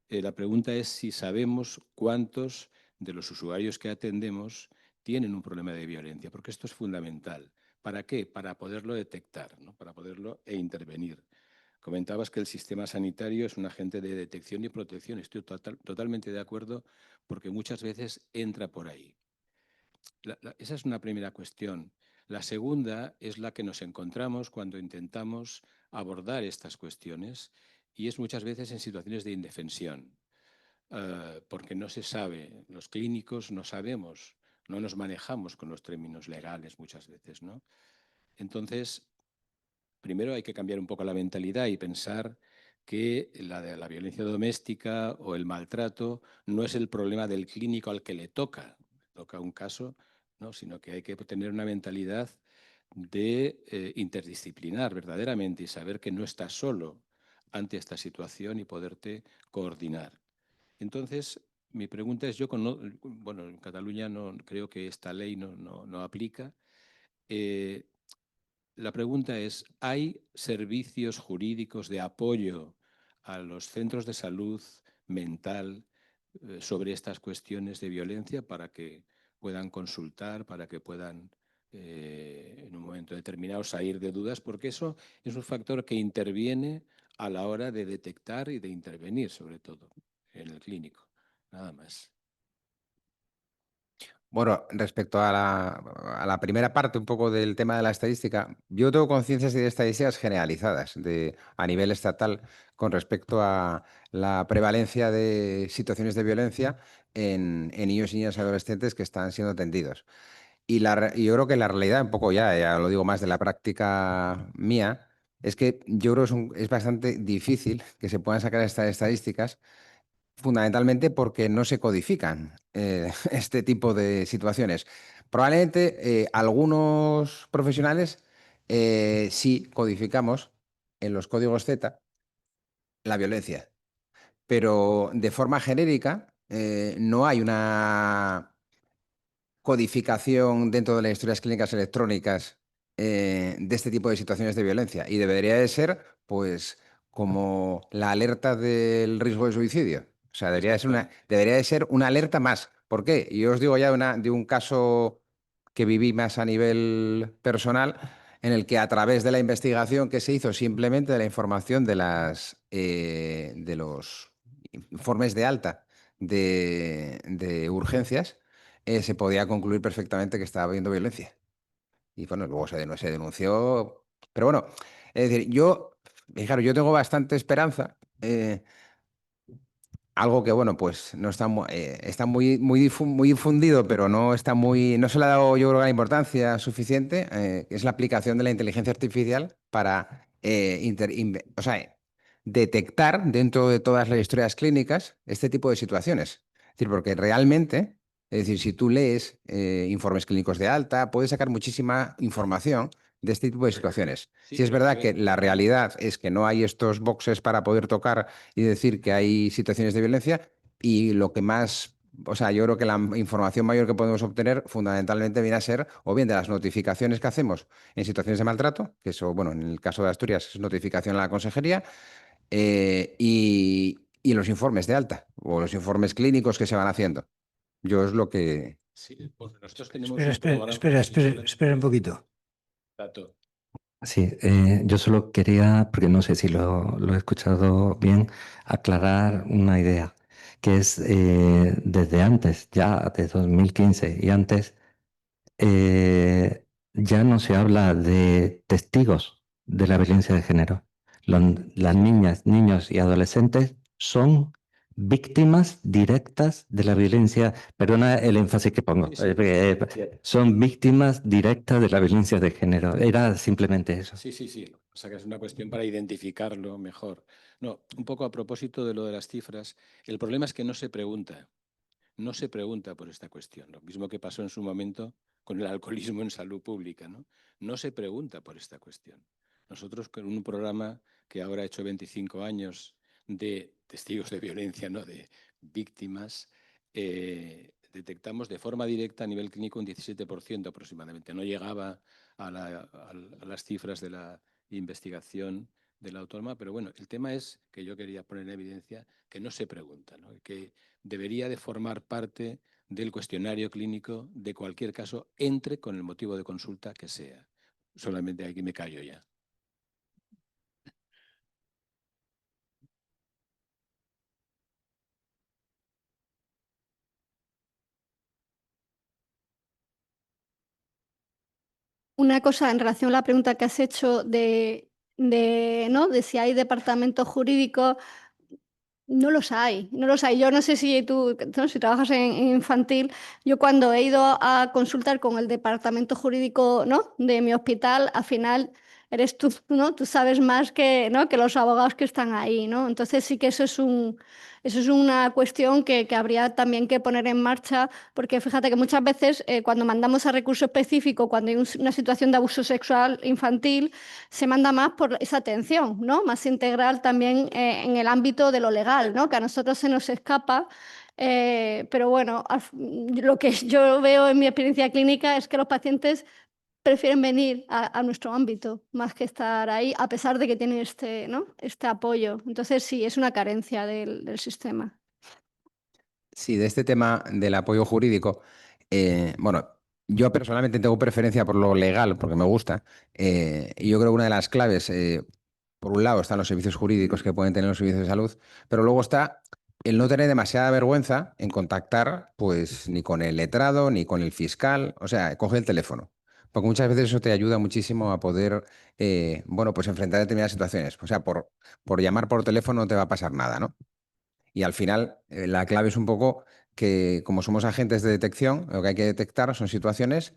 Speaker 6: la pregunta es si sabemos cuántos de los usuarios que atendemos tienen un problema de violencia, porque esto es fundamental. ¿Para qué? Para poderlo detectar, ¿no? Para poderlo intervenir. Comentabas que el sistema sanitario es un agente de detección y protección. Estoy totalmente de acuerdo, porque muchas veces entra por ahí. Esa es una primera cuestión. La segunda es la que nos encontramos cuando intentamos abordar estas cuestiones, y es muchas veces en situaciones de indefensión, porque no se sabe, los clínicos no sabemos, no nos manejamos con los términos legales muchas veces, ¿no? Entonces, primero hay que cambiar un poco la mentalidad y pensar que la violencia doméstica o el maltrato no es el problema del clínico al que le toca un caso, ¿no? Sino que hay que tener una mentalidad de interdisciplinar verdaderamente y saber que no estás solo ante esta situación y poderte coordinar. Entonces, mi pregunta es, bueno, en Cataluña no creo que esta ley no aplica. La pregunta es, ¿hay servicios jurídicos de apoyo a los centros de salud mental sobre estas cuestiones de violencia para que puedan consultar, para que puedan en un momento determinado salir de dudas? Porque eso es un factor que interviene a la hora de detectar y de intervenir, sobre todo, en el clínico. Nada más.
Speaker 3: Bueno, respecto a la primera parte un poco del tema de la estadística, yo tengo conciencias de estadísticas generalizadas a nivel estatal con respecto a la prevalencia de situaciones de violencia en niños y niñas adolescentes que están siendo atendidos. Y yo creo que la realidad, un poco ya lo digo más de la práctica mía, es que yo creo que es bastante difícil que se puedan sacar estas estadísticas fundamentalmente porque no se codifican este tipo de situaciones. Probablemente algunos profesionales sí codificamos en los códigos Z la violencia, pero de forma genérica no hay una codificación dentro de las historias clínicas electrónicas de este tipo de situaciones de violencia y debería de ser, pues, como la alerta del riesgo de suicidio. O sea, debería de ser una alerta más. ¿Por qué? Y os digo ya de un caso que viví más a nivel personal, en el que a través de la investigación que se hizo simplemente de la información de los informes de alta de urgencias, se podía concluir perfectamente que estaba habiendo violencia. Y bueno, luego se denunció. Pero bueno, es decir, fijaros, yo tengo bastante esperanza. Algo que, bueno, pues no está, está muy difundido, pero no se le ha dado, yo creo, la importancia suficiente, que es la aplicación de la inteligencia artificial para o sea, detectar dentro de todas las historias clínicas este tipo de situaciones. Es decir, porque realmente, es decir, si tú lees informes clínicos de alta, puedes sacar muchísima información de este tipo de situaciones.
Speaker 6: Sí,
Speaker 3: Si es
Speaker 6: pero
Speaker 3: verdad que la realidad es que no hay estos boxes para poder tocar y decir que hay situaciones de violencia, y lo que más, o sea, yo creo que la información mayor que podemos obtener fundamentalmente viene a ser o bien de las notificaciones que hacemos en situaciones de maltrato, que eso, bueno, en el caso de Asturias es notificación a la consejería, y los informes de alta o los informes clínicos que se van haciendo. Yo es lo que...
Speaker 6: Sí, porque nosotros tenemos
Speaker 1: Espera,
Speaker 6: un
Speaker 1: espera,
Speaker 6: programa
Speaker 1: espera,
Speaker 6: de
Speaker 1: espera,
Speaker 6: vigilancia
Speaker 1: espera un poquito.
Speaker 6: dato.
Speaker 4: Sí, yo solo quería, porque no sé si lo he escuchado bien, aclarar una idea, que es desde antes, ya de 2015 y antes, ya no se habla de testigos de la violencia de género. Las niñas, niños y adolescentes son víctimas directas de la violencia, perdona el énfasis que pongo,
Speaker 6: Sí, sí,
Speaker 4: son víctimas directas de la violencia de género. Era simplemente eso.
Speaker 6: sí, sí, sí. O sea que es una cuestión para identificarlo mejor. No, un poco a propósito de lo de las cifras, el problema es que no se pregunta por esta cuestión. Lo mismo que pasó en su momento con el alcoholismo en salud pública, ¿no? No se pregunta por esta cuestión. Nosotros con un programa que ahora ha hecho 25 años de testigos de violencia, ¿no? De víctimas, detectamos de forma directa a nivel clínico un 17% aproximadamente. No llegaba a las cifras de la investigación de la autónoma, pero bueno, el tema es que yo quería poner en evidencia que no se pregunta, ¿no? Que debería de formar parte del cuestionario clínico de cualquier caso, entre con el motivo de consulta que sea. Solamente aquí me callo ya.
Speaker 2: Una cosa en relación a la pregunta que has hecho de ¿no? de si hay departamentos jurídicos. No los hay, no los hay. Yo no sé si tú, ¿no? si trabajas en infantil, yo cuando he ido a consultar con el departamento jurídico, ¿no? de mi hospital, al final eres tú, ¿no? Tú sabes más que, ¿no? que los abogados que están ahí, ¿no? Entonces sí que eso es una cuestión que habría también que poner en marcha, porque fíjate que muchas veces cuando mandamos a recurso específico, cuando hay una situación de abuso sexual infantil, se manda más por esa atención, ¿no? Más integral también en el ámbito de lo legal, ¿no? Que a nosotros se nos escapa. Pero bueno, lo que yo veo en mi experiencia clínica es que los pacientes prefieren venir a nuestro ámbito más que estar ahí, a pesar de que tienen ¿no? este apoyo. Entonces, sí, es una carencia del sistema.
Speaker 3: Sí, de este tema del apoyo jurídico, bueno, yo personalmente tengo preferencia por lo legal porque me gusta, y yo creo que una de las claves, por un lado están los servicios jurídicos que pueden tener los servicios de salud, pero luego está el no tener demasiada vergüenza en contactar pues ni con el letrado ni con el fiscal, o sea, coge el teléfono. Porque muchas veces eso te ayuda muchísimo a poder, bueno, pues enfrentar determinadas situaciones. O sea, por llamar por teléfono no te va a pasar nada, ¿no? Y al final, la clave es un poco que como somos agentes de detección, lo que hay que detectar son situaciones,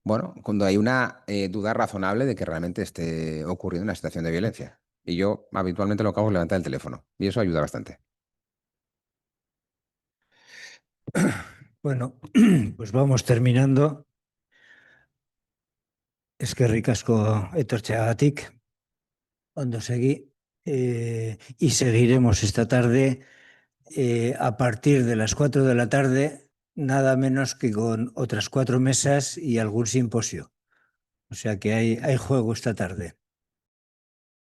Speaker 3: bueno, cuando hay una duda razonable de que realmente esté ocurriendo una situación de violencia. Y yo habitualmente lo que hago es levantar el teléfono. Y eso ayuda bastante.
Speaker 1: Bueno, pues vamos terminando. Eskerrik asko etortzeagatik, ondo segi, y seguiremos esta tarde a partir de las 4 de la tarde, nada menos que con otras 4 mesas y algún simposio. O sea que hay juego esta tarde.